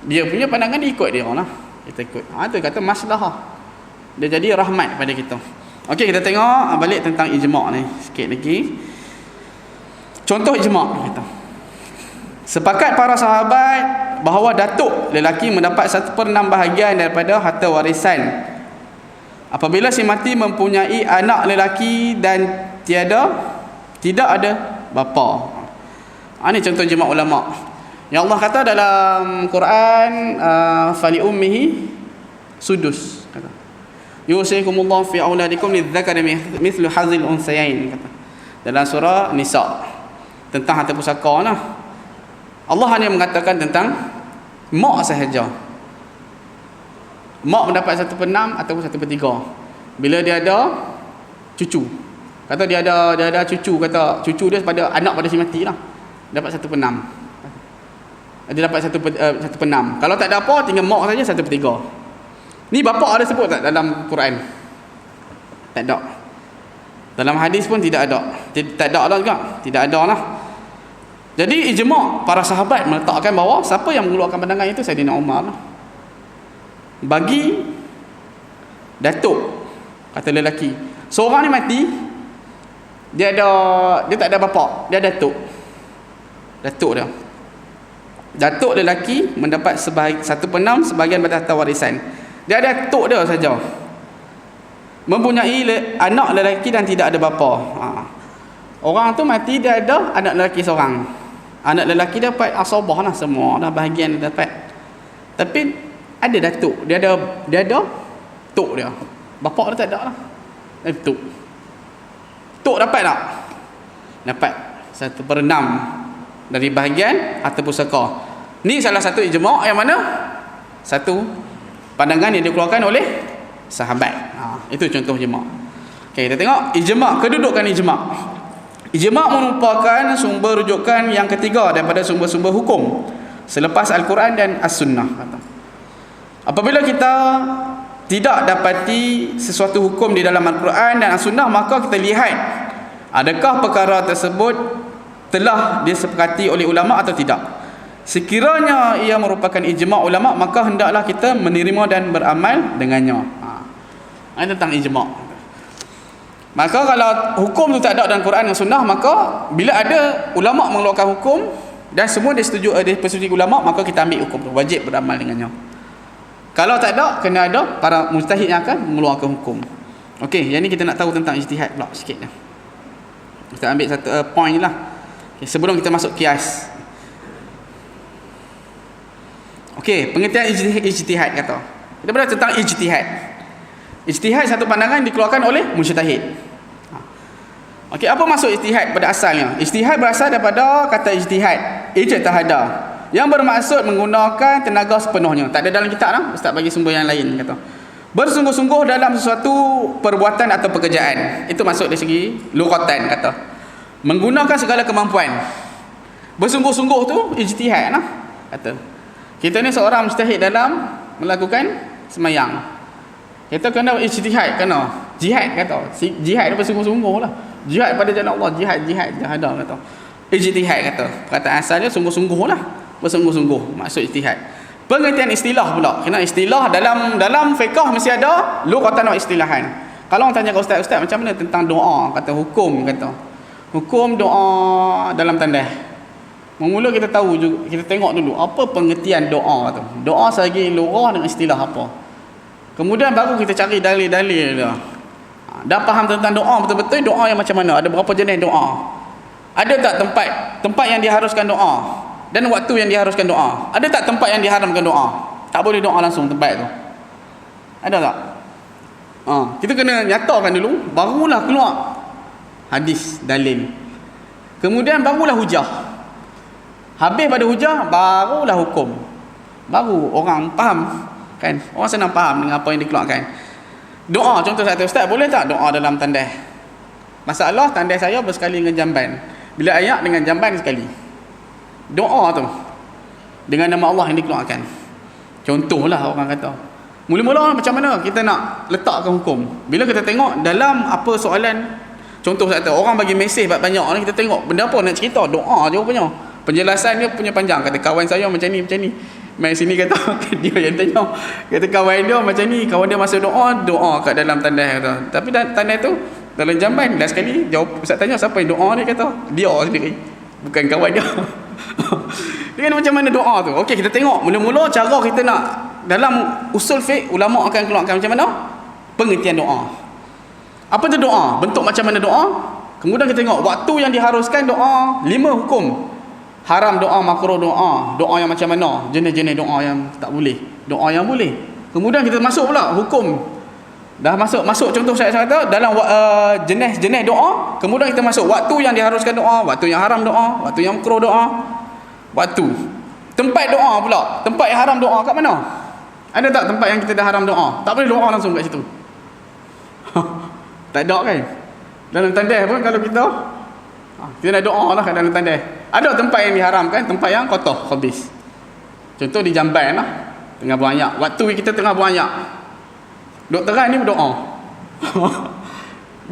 Dia punya pandangan diikut dia orang lah. Kita ikut. Itu kata maslahah. Dia jadi rahmat pada kita. Okey, kita tengok balik tentang ijma' ni sikit lagi. Contoh ijma' kita. Sepakat para sahabat bahawa datuk lelaki mendapat 1/6 bahagian daripada harta warisan apabila si mati mempunyai anak lelaki dan tidak ada bapa. Ini contoh ijma' ulama'. Yang Allah kata dalam Quran, fali ummihi sudus, kata. Yusikumullahu fi auladikum lidzakari mithlu hazil unsayain, kata. Dalam surah Nisa tentang harta pusaka lah. Allah hanya mengatakan tentang mak sahaja. Mak mendapat 1/6 ataupun 1/3 bila dia ada cucu. Kata dia ada cucu, kata cucu dia pada anak pada si mati lah, dapat 1/6. Dia dapat 1/6. Kalau tak ada apa, tinggal mak saja 1/3. Ni bapa ada sebut tak dalam Quran? Tak ada. Dalam hadis pun tidak ada. Tak ada lah juga. Tidak ada lah. Jadi ijma' para sahabat meletakkan bahawa siapa yang mengeluarkan pandangan itu, Saidina Umar lah. Bagi datuk, kata lelaki, seorang ni mati, dia tak ada bapa, dia datuk. Datuk dia. Datuk lelaki mendapat 1/6 sebahagian pada harta warisan. Dia ada datuk dia saja. Mempunyai anak lelaki dan tidak ada bapa. Orang tu mati, dia ada anak lelaki seorang. Anak lelaki dapat asabah lah, semua dah bahagian dia dapat. Tapi ada datuk, dia ada tok dia. Bapa dia tak ada lah. Tok. Tok dapat tak? Dapat 1/6 dari bahagian harta pusaka. Ni salah satu ijma' yang mana satu pandangan yang dikeluarkan oleh sahabat. Itu contoh ijma'. Okey, kita tengok ijma', kedudukan ijma'. Ijma' merupakan sumber rujukan yang ketiga daripada sumber-sumber hukum selepas Al-Quran dan As-Sunnah. Apabila kita tidak dapati sesuatu hukum di dalam Al-Quran dan As-Sunnah, maka kita lihat adakah perkara tersebut telah disepakati oleh ulama' atau tidak. Sekiranya ia merupakan ijma' ulama', maka hendaklah kita menerima dan beramal dengannya. Ini tentang ijma'. Maka kalau hukum tu tak ada dalam Quran dan Sunnah, maka bila ada ulama' mengeluarkan hukum dan semua disetujui oleh persetujuan ulama', maka kita ambil hukum tu, wajib beramal dengannya. Kalau tak ada, kena ada para mujtahid yang akan mengeluarkan hukum. Okey, yang ni kita nak tahu tentang ijtihad pula sikit dah. Kita ambil satu point lah. Okay, sebelum kita masuk kias. Okey, pengertian ijtihad kata. Kita belajar tentang ijtihad. Ijtihad satu pandangan dikeluarkan oleh mujtahid. Okey, apa maksud ijtihad pada asalnya? Ijtihad berasal daripada kata ijtihad, ijtihada, yang bermaksud menggunakan tenaga sepenuhnya. Tak ada dalam kitab lah, ustaz bagi sumber yang lain kata. Bersungguh-sungguh dalam sesuatu perbuatan atau pekerjaan. Itu maksud dari segi lughatan kata. Menggunakan segala kemampuan. Bersungguh-sungguh tu ijtihad lah kata. Kita ni seorang mujtahid dalam melakukan semayang. Kita kena ijtihad, kena jihad kata. Jihad tu bersungguh-sungguh lah. Jihad pada jalan Allah, jihad ada kata. Ijtihad kata. Perkataan asalnya sungguh-sungguh lah. Bersungguh-sungguh maksud ijtihad. Pengertian istilah pula. Kena istilah dalam fiqh mesti ada lughatan wa istilahan. Kalau orang tanya ke ustaz macam mana tentang doa, kata hukum kata. Hukum doa dalam tandas. Mula kita tahu juga, kita tengok dulu apa pengertian doa tu. Doa segi lughah dengan istilah apa. Kemudian baru kita cari dalil-dalil dia. Dah faham tentang doa betul-betul, doa yang macam mana? Ada berapa jenis doa? Ada tak tempat yang diharuskan doa? Dan waktu yang diharuskan doa. Ada tak tempat yang diharamkan doa? Tak boleh doa langsung tempat tu. Ada tak? Kita kena nyatakan dulu, barulah keluar hadis, dalil. Kemudian barulah hujah. Habis pada hujah, barulah hukum. Baru orang faham kan? Orang senang faham dengan apa yang dikeluarkan. Doa, contoh saya ustaz, boleh tak doa dalam tandas? Masalah tandas saya bersekali dengan jamban. Bila ayat dengan jamban sekali. Doa tu dengan nama Allah yang dikeluarkan. Contohlah orang kata. Mula-mula macam mana kita nak letakkan hukum? Bila kita tengok dalam apa soalan, contoh saya kata orang bagi mesej banyak ni, kita tengok benda apa nak cerita, doa je rupanya. Penjelasan dia punya panjang. Kata kawan saya macam ni. Main sini kata dia yang tanya. Kata kawan dia macam ni, kawan dia masuk doa kat dalam tandas kata. Tapi tandas tu dalam jamban dah sekali jawab ustaz tanya siapa yang doa ni kata. Dia sendiri. Bukan kawan dia. Dia macam mana doa tu? Okey, kita tengok mula-mula cara kita nak dalam usul fiqh ulama akan keluarkan macam mana pengertian doa. Apa tu doa? Bentuk macam mana doa? Kemudian kita tengok waktu yang diharuskan doa, 5 hukum. Haram doa, makruh doa, doa yang macam mana, jenis-jenis doa yang tak boleh, doa yang boleh. Kemudian kita masuk pula hukum. Dah masuk contoh saya kata dalam jenis-jenis doa, kemudian kita masuk waktu yang diharuskan doa, waktu yang haram doa, waktu yang makruh doa, waktu. Tempat doa pula, tempat yang haram doa kat mana? Ada tak tempat yang kita dah haram doa? Tak boleh doa langsung kat situ. Tak ada kan? Dalam tandas pun kalau kita nak doa lah kat dalam tandas. Ada tempat yang diharamkan, tempat yang kotor, khabis. Contoh di jamban lah, tengah buang ayak. Waktu kita tengah buang ayak, doktoran ni berdoa.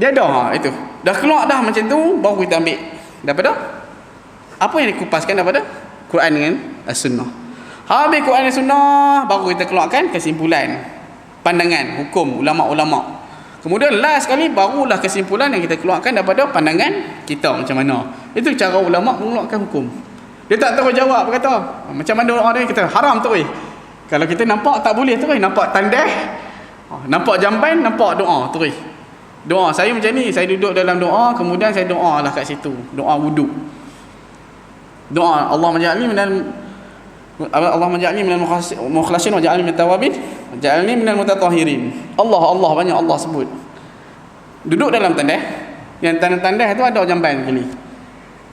Dia ada itu. Dah keluar dah macam tu, baru kita ambil daripada apa yang dikupaskan daripada Quran dengan As-Sunnah. Habis Quran dan Sunnah, baru kita keluarkan kesimpulan, pandangan, hukum ulama-ulama. Kemudian last sekali barulah kesimpulan yang kita keluarkan daripada pandangan kita macam mana. Itu cara ulama mengeluarkan hukum. Dia tak tahu jawab, kata macam mana doa dia, kita haram tu. Kalau kita nampak tak boleh tu, nampak tandas, nampak jamban, nampak doa tu. Doa saya macam ni, saya duduk dalam doa, kemudian saya doa lah kat situ, doa wuduk. Doa Allah maj'alni minal mukhlasin wa ja'alni minat tawabin wa ja'alni minal mutatahhirin. Allah banyak Allah sebut. Duduk dalam tandas. Yang tandas tu ada jamban gini.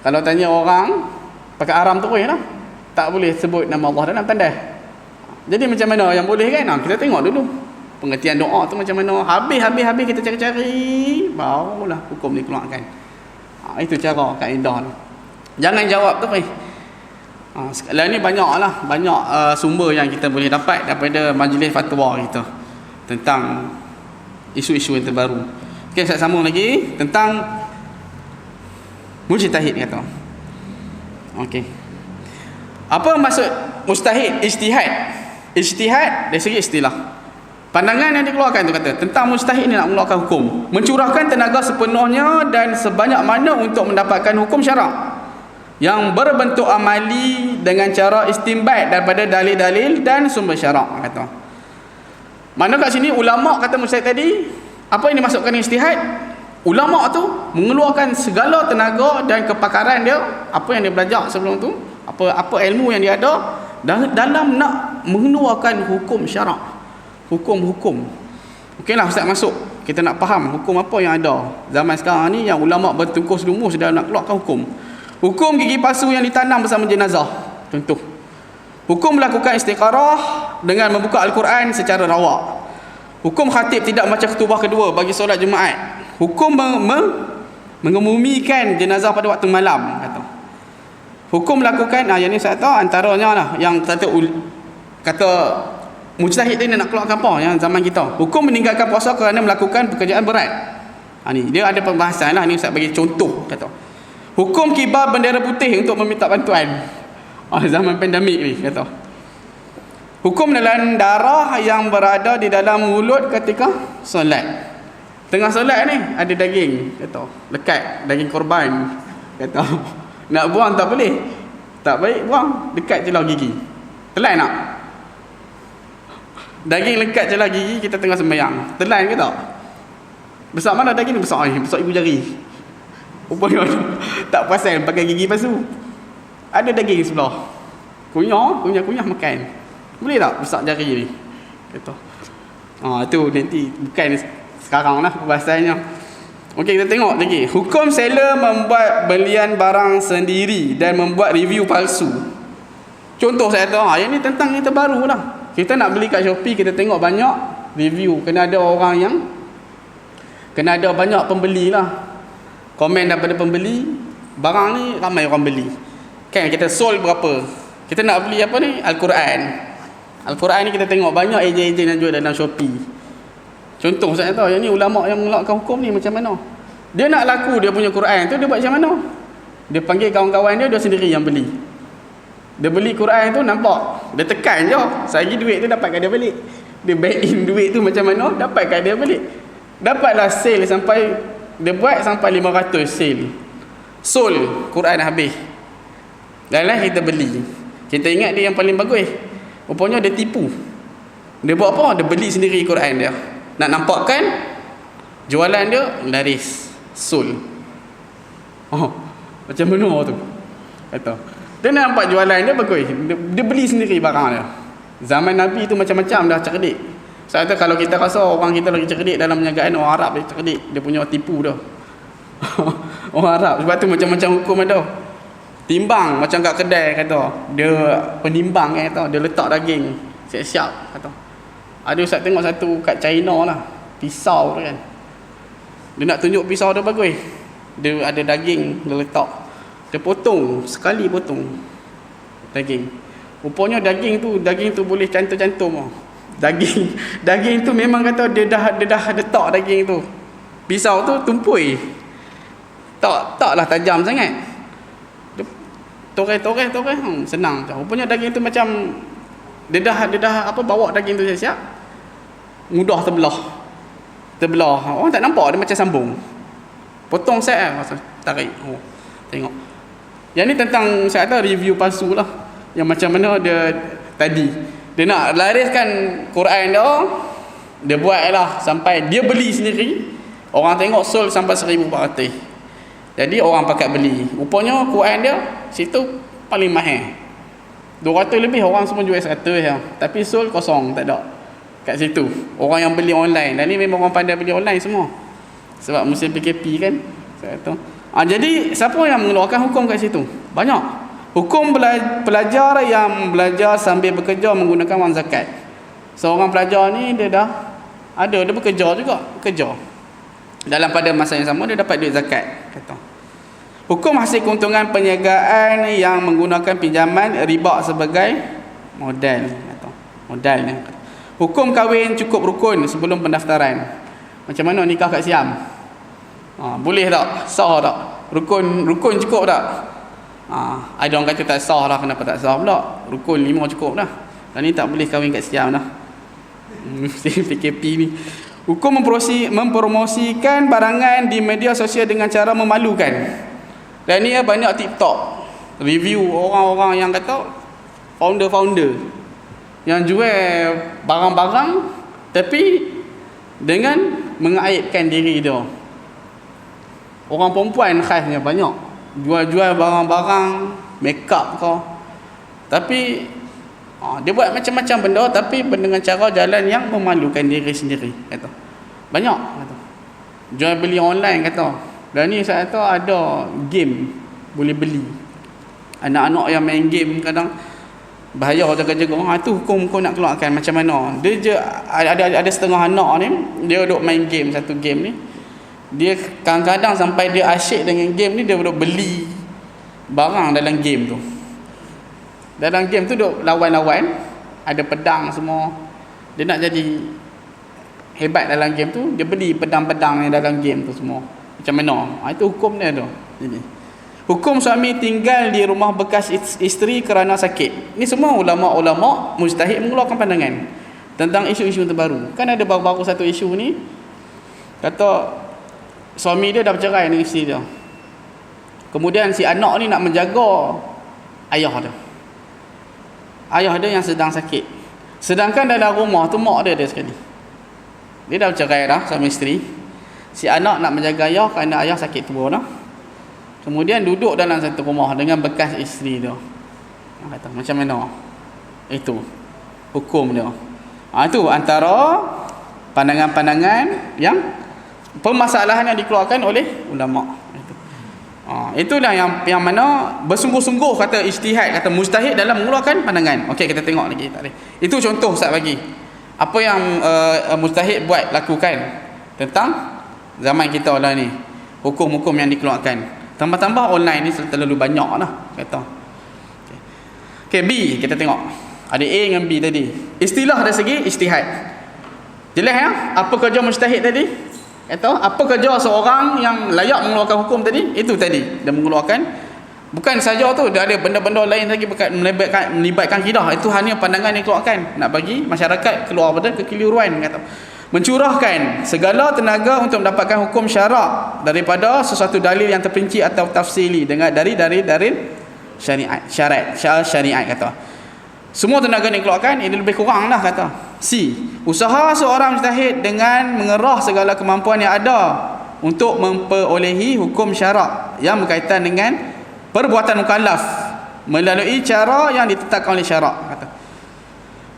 Kalau tanya orang pakai haram tu lah, tak boleh sebut nama Allah dalam tandas. Jadi macam mana yang boleh kan? Kita tengok dulu pengertian doa tu macam mana. Habis kita cari-cari, barulah hukum dikeluarkan. Itu cara kaedah tu. Jangan jawab tu. Sekarang ni banyak sumber yang kita boleh dapat daripada majlis fatwa kita tentang isu-isu yang terbaru. Okey, saya sambung lagi tentang mujtahid kata. Okey. Apa maksud mujtahid? Ijtihad dari segi istilah. Pandangan yang dikeluarkan tu kata tentang mujtahid ni nak mengeluarkan hukum, mencurahkan tenaga sepenuhnya dan sebanyak mana untuk mendapatkan hukum syarak yang berbentuk amali dengan cara istinbat daripada dalil-dalil dan sumber syarak kata. Mana kat sini ulama kata mujtahid tadi, apa yang dimasukkan ijtihad? Ulama tu mengeluarkan segala tenaga dan kepakaran dia, apa yang dia belajar sebelum tu, apa ilmu yang dia ada dalam nak mengeluarkan hukum syarak, hukum-hukum. Okeylah ustaz masuk, kita nak faham hukum apa yang ada zaman sekarang ni yang ulama bertungkus lumus dalam nak keluarkan hukum. Hukum gigi palsu yang ditanam bersama jenazah. Contoh, hukum melakukan istiqarah dengan membuka Al-Quran secara rawak. Hukum khatib tidak baca khutbah kedua bagi solat Jumaat. Hukum mengemumikan jenazah pada waktu malam, kata. Hukum melakukan, yang ni saya tahu antaranya lah, yang kata mujtahid ni nak keluarkan apa yang zaman kita. Hukum meninggalkan puasa kerana melakukan pekerjaan berat. Ni dia ada pembahasan lah, ni saya bagi contoh, kata. Hukum kibar bendera putih untuk meminta bantuan. Zaman pandemik ni, kata. Hukum menelan darah yang berada di dalam mulut ketika solat. Tengah solat ni ada daging, kata, lekat daging korban, kata. Nak buang tak boleh, tak baik buang dekat celah gigi, telan tak? Daging lekat celah gigi, kita tengah sembahyang, telan ke tak? Besar mana daging ni? Besar ibu jari. Rupanya tak perasan pakai gigi palsu. Ada daging sebelah, kunyah makan. Boleh tak besar jari ni? Kata. Tu nanti bukan sekarang lah pembahasannya. Okey, kita tengok lagi. Hukum seller membuat belian barang sendiri dan membuat review palsu. Contoh saya tahu, yang ni tentang ni terbaru lah. Kita nak beli kat Shopee, kita tengok banyak review. Kena ada banyak pembeli lah. Komen daripada pembeli, barang ni ramai orang beli. Kan kita sold berapa? Kita nak beli apa ni? Al-Quran ni kita tengok banyak ejen-ejen yang jual dalam Shopee. Contoh saya tahu, yang ni ulama yang mengelakkan hukum ni macam mana? Dia nak laku dia punya Quran tu, dia buat macam mana? Dia panggil kawan-kawan dia sendiri yang beli. Dia beli Quran tu, nampak, dia tekan je, sehari duit tu dapatkan dia balik. Dia back in duit tu macam mana, dapatkan dia balik. Dapatlah sale sampai, dia buat sampai 500 sale. Sold Quran habis. Dan lah kita beli. Kita ingat dia yang paling bagus. Rupanya dia tipu. Dia buat apa? Dia beli sendiri Quran dia. Nak nampakkan jualan dia laris, sold. Macam mana tu? Kata. Dia nampak jualan dia bagus. Dia beli sendiri barang dia. Zaman Nabi tu macam-macam dah cerdik. Saya kata kalau kita rasa orang kita lagi cerdik dalam penjagaan, orang Arab dia cerdik. Dia punya tipu dah. Orang Arab. Sebab tu macam-macam hukum ada. Timbang macam kat kedai, kata. Dia penimbang, kata. Dia letak daging siap-siap, kata. Ada ustaz tengok satu kat China lah, pisau tu kan. Dia nak tunjuk pisau dia bagus. Dia ada daging, dia letak. Dia potong, sekali potong daging. Rupanya daging tu boleh cantum-cantum. Daging tu memang kata dia dah letak daging tu. Pisau tu tumpui. Taklah tajam sangat. Dia toreh, senang. Rupanya daging tu macam dia dah bawa daging tu siap-siap. Mudah terbelah. Orang tak nampak, dia macam sambung. Potong set tarik. Tengok. Yang ni tentang saya kata review palsu lah. Yang macam mana dia tadi. Dia nak lariskan Quran dia buat lah sampai dia beli sendiri. Orang tengok sold sampai 1,400. Jadi orang pakat beli. Rupanya Quran dia situ paling mahal. 200 lebih, orang semua jual 100 ya. Tapi sold kosong, tak ada kat situ. Orang yang beli online. Dan ni memang orang pandai beli online semua. Sebab musim PKP kan. Saya tahu. Jadi siapa yang mengeluarkan hukum kat situ? Banyak. Hukum pelajar yang belajar sambil bekerja menggunakan wang zakat. Seorang pelajar ni dia bekerja juga, dalam pada masa yang sama dia dapat duit zakat, kata. Hukum hasil keuntungan perniagaan yang menggunakan pinjaman riba sebagai modal, kata. Modalnya. Hukum kahwin cukup rukun sebelum pendaftaran. Macam mana nikah kat Siam? Boleh tak? Sah tak? Rukun cukup tak? Ada orang kata tak sah lah. Kenapa tak sah pula? Rukun 5 cukup dah. Dan ni tak boleh kahwin kat Siam dah. PKP ni. Hukum mempromosikan barangan di media sosial dengan cara memalukan. Dan ni banyak TikTok review orang-orang yang kata founder yang jual barang-barang Tapi dengan mengaibkan diri dia. Orang perempuan khasnya banyak jual-jual barang-barang make up kau. Tapi dia buat macam-macam benda, tapi dengan cara jalan yang memalukan diri sendiri, kata. Banyak kata. Jual beli online kata. Dan ni saya kata ada game boleh beli. Anak-anak yang main game kadang bahaya jaga-jaga. Tu hukum kau nak keluarkan macam mana? Dia je ada setengah anak ni, dia duk main game, satu game ni. Dia kadang-kadang sampai dia asyik dengan game ni, dia duk beli barang dalam game tu. Dalam game tu duk lawan-lawan, ada pedang semua. Dia nak jadi hebat dalam game tu, dia beli pedang-pedang yang dalam game tu semua. Macam mana? Itu hukum dia tu. Jadi hukum suami tinggal di rumah bekas isteri kerana sakit. Ni semua ulama-ulama mujtahid mengeluarkan pandangan tentang isu-isu terbaru. Kan ada baru-baru satu isu ni, kata suami dia dah bercerai dengan isteri dia. Kemudian si anak ni nak menjaga ayah dia. Ayah dia yang sedang sakit. Sedangkan dalam rumah tu mak dia sekali. Dia dah bercerai dah sama isteri. Si anak nak menjaga ayah kerana ayah sakit tua dah. Kemudian duduk dalam satu rumah dengan bekas isteri dia. Kata macam mana? Itu hukum dia. Itu antara pandangan-pandangan yang permasalahan yang dikeluarkan oleh ulama. Itulah yang mana bersungguh-sungguh kata ijtihad, kata mujtahid dalam mengeluarkan pandangan. Okey, kita tengok lagi tak ada. Itu contoh Ustaz bagi. Apa yang mujtahid buat lakukan tentang zaman kita lah ni. Hukum-hukum yang dikeluarkan. Tambah-tambah online ni terlalu banyak lah kata. Okey, B kita tengok. Ada A dengan B tadi. Istilah dari segi ijtihad. Jelas ya? Apa kerja mujtahid tadi? Kata apa kerja seorang yang layak mengeluarkan hukum tadi? Itu tadi dia mengeluarkan. Bukan saja tu, dia ada benda-benda lain lagi melibatkan akidah. Itu hanya pandangan yang dikeluarkan nak bagi masyarakat keluar pada kekeliruan, kata. Mencurahkan segala tenaga untuk mendapatkan hukum syarak daripada sesuatu dalil yang terperinci atau tafsili dengan dari syariat kata. Semua tenaga yang dikeluarkan ini lebih kurang lah kata. C. Usaha seorang mujtahid dengan mengerah segala kemampuan yang ada untuk memperolehi hukum syarak yang berkaitan dengan perbuatan mukallaf melalui cara yang ditetapkan oleh syarak, kata.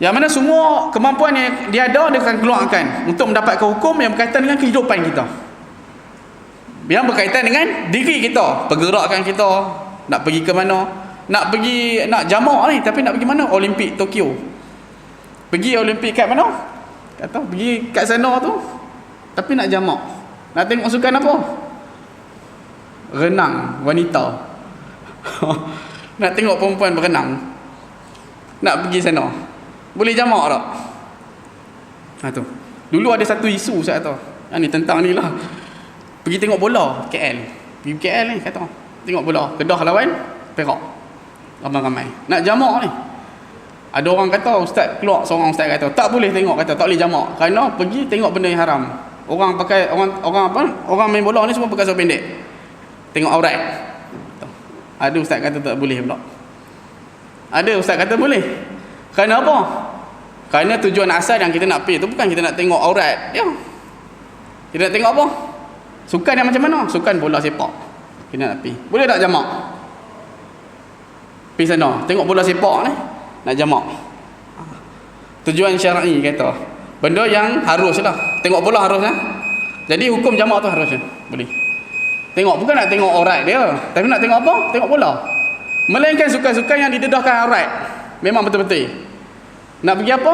Yang mana semua kemampuan yang dia ada, dia akan keluarkan untuk mendapatkan hukum yang berkaitan dengan kehidupan kita, yang berkaitan dengan diri kita, pergerakan kita, nak pergi ke mana, nak jamak ni, tapi nak pergi mana? Olimpik Tokyo. Pergi Olimpik kat mana? Kata pergi kat sana tu, tapi nak jamak. Nak tengok sukan apa? Renang wanita. Nak tengok perempuan berenang. Nak pergi sana. Boleh jamak tak? Tu. Dulu ada satu isu saya kata. Ni tentang ni lah. Pergi tengok bola KL. Pergi KL ni kata. Tengok bola Kedah lawan Perak. Ramai-ramai. Nak jamak ni. Ada orang kata, seorang ustaz kata, tak boleh tengok, kata tak boleh jamak. Kerana pergi tengok benda yang haram. Orang main bola ni semua pakai seluar pendek. Tengok aurat. Ada ustaz kata tak boleh pula. Ada ustaz kata boleh. Kerana apa? Kerana tujuan asal yang kita nak pergi tu bukan kita nak tengok aurat. Ya. Kita nak tengok apa? Sukan yang macam mana? Sukan bola sepak. Kita nak pergi. Boleh tak jamak? Pergi sana, tengok bola sepak ni, nak jamak. Tujuan syar'i kata. Benda yang harus lah. Tengok bola harus lah. Jadi hukum jamak tu harus lah. Boleh. Tengok, bukan nak tengok aurat dia, tapi nak tengok apa? Tengok bola. Melainkan sukan-sukan yang didedahkan aurat. Memang betul-betul. Nak pergi apa?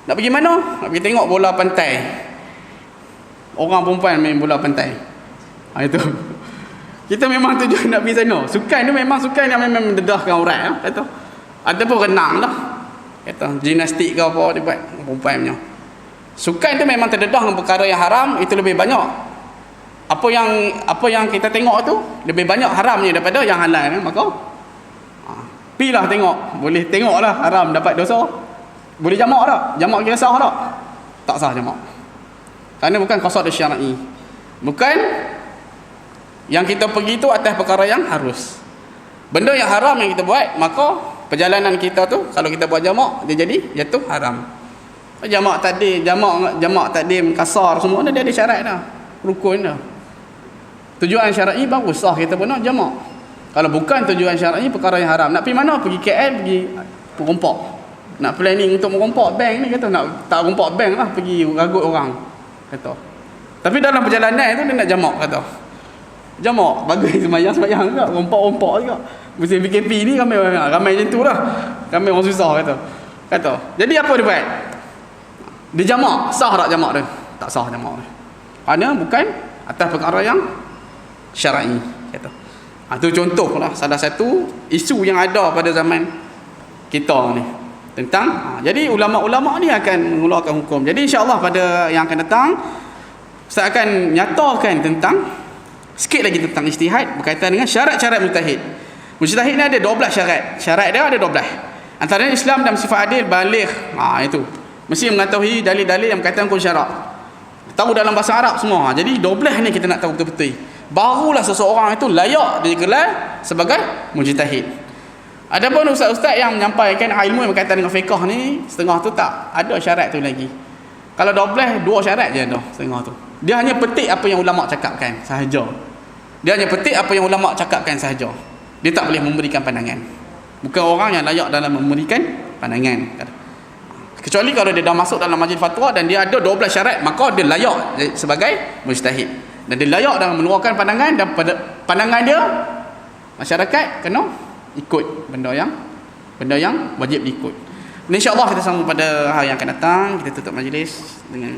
Nak pergi mana? Nak pergi tengok bola pantai. Orang perempuan main bola pantai. Itu. Kita memang tujuan nak pergi sana. Sukan tu memang sukan yang memang mendedahkan aurat, kata. Ataupun renang lah. Kata gimnastik ke apa dia buat perempuan punya. Sukan tu memang terdedah dengan perkara yang haram, itu lebih banyak. Apa yang kita tengok tu lebih banyak haramnya daripada yang halal, maka pilah tengok. Boleh tengoklah haram dapat dosa. Boleh jamak tak? Jamak kira sah tak? Tak sah jamak. Kerana bukan qasad syar'i. Bukan yang kita pergi tu atas perkara yang harus. Benda yang haram yang kita buat, maka perjalanan kita tu kalau kita buat jamak dia jadi jatuh haram. Jamak takdim kasar semua dia ada syarat dah, rukun dah. Tujuan syar'i baru sah kita pun nak jamak. Kalau bukan tujuan syar'i, perkara yang haram. Nak pergi mana? Pergi KL, pergi merompak. Nak planning untuk merompak bank ni, kata nak tak rompak bank lah, pergi ragut orang, kata. Tapi dalam perjalanan tu dia nak jamak, kata. Jamak bagus, semayang juga, rompak juga. Musim PKP ni ramai macam tu lah. Ramai orang susah, kata. Jadi apa dia buat? Dia jamak. Sah tak jamak dia? Tak sah jamak dia. Kerana bukan atas perkara yang syar'i, kata. Itu contoh lah salah satu isu yang ada pada zaman kita ni tentang jadi ulama-ulama ni akan mengeluarkan hukum. Jadi insya-Allah pada yang akan datang saya akan nyatakan tentang sikit lagi tentang ijtihad berkaitan dengan syarat-syarat mujtahid. Mujtahid ni ada 12 syarat. Syarat dia ada 12. Antaranya Islam dan sifat adil, baligh. Itu. Mesti mengetahui dalil-dalil yang berkaitan hukum syarak. Tahu dalam bahasa Arab semua. Jadi 12 ni kita nak tahu betul-betul. Barulah seseorang itu layak digelar sebagai mujtahid. Adapun ustaz-ustaz yang menyampaikan ilmu yang berkaitan dengan fiqh ni, setengah tu tak ada syarat tu lagi. Kalau 12, 2 syarat je dah setengah tu. Dia hanya petik apa yang ulama cakapkan sahaja. Dia hanya petik apa yang ulama cakapkan sahaja. Dia tak boleh memberikan pandangan. Bukan orang yang layak dalam memberikan pandangan. Kecuali kalau dia dah masuk dalam majlis fatwa dan dia ada 12 syarat, maka dia layak sebagai mujtahid. Dan dia layak dalam mengeluarkan pandangan, dan pandangan dia masyarakat kena ikut benda yang wajib diikut. InsyaAllah kita sambung pada hari yang akan datang. Kita tutup majlis dengan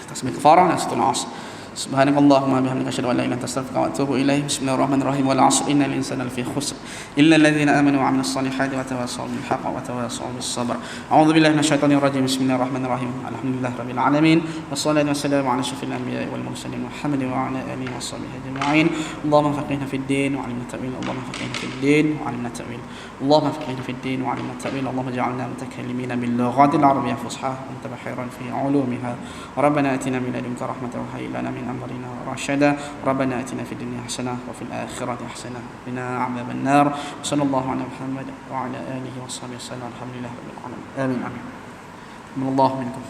tasbih kafarah dan suratul Asr. Subhanakallahumma bihamdika asyhadu an la ilaha illa anta astaghfiruka wa atubu ilaik. Bismillahirrahmanirrahim. Wal 'ashr innal insana lafi khusr illa alladhina amanu wa 'amilus salihati wa tawassaw bil haqqi wa tawassaw bis sabr. A'udzu billahi minasyaitonir rajim. Bismillahirrahmanirrahim. Alhamdulillahirabbil alamin. Wassalatu wassalamu 'ala asyrafil anbiya'i wal mursalin Muhammadin wa 'ala alihi washabihi ajma'in. Allahumma faqihna fid din wa 'allimna ta'wil. Allahumma faqihna fid din wa 'allimna ta'wil. Allahumma faqihna fid din wa 'allimna ta'wil. Allahumma ij'alna mutakallimina bil lughatil arabiyyah fusha wa mutabahiran fi 'ulumiha. Rabbana atina min ladunka rahmatan wa hayyi lana min أمرنا رشدا ربنا آتنا في الدنيا حسنة وفي الآخرة حسنة وقنا عذاب النار صلى الله على محمد وعلى آله وصحبه وسلم الحمد لله رب العالمين آمين آمين من الله منكم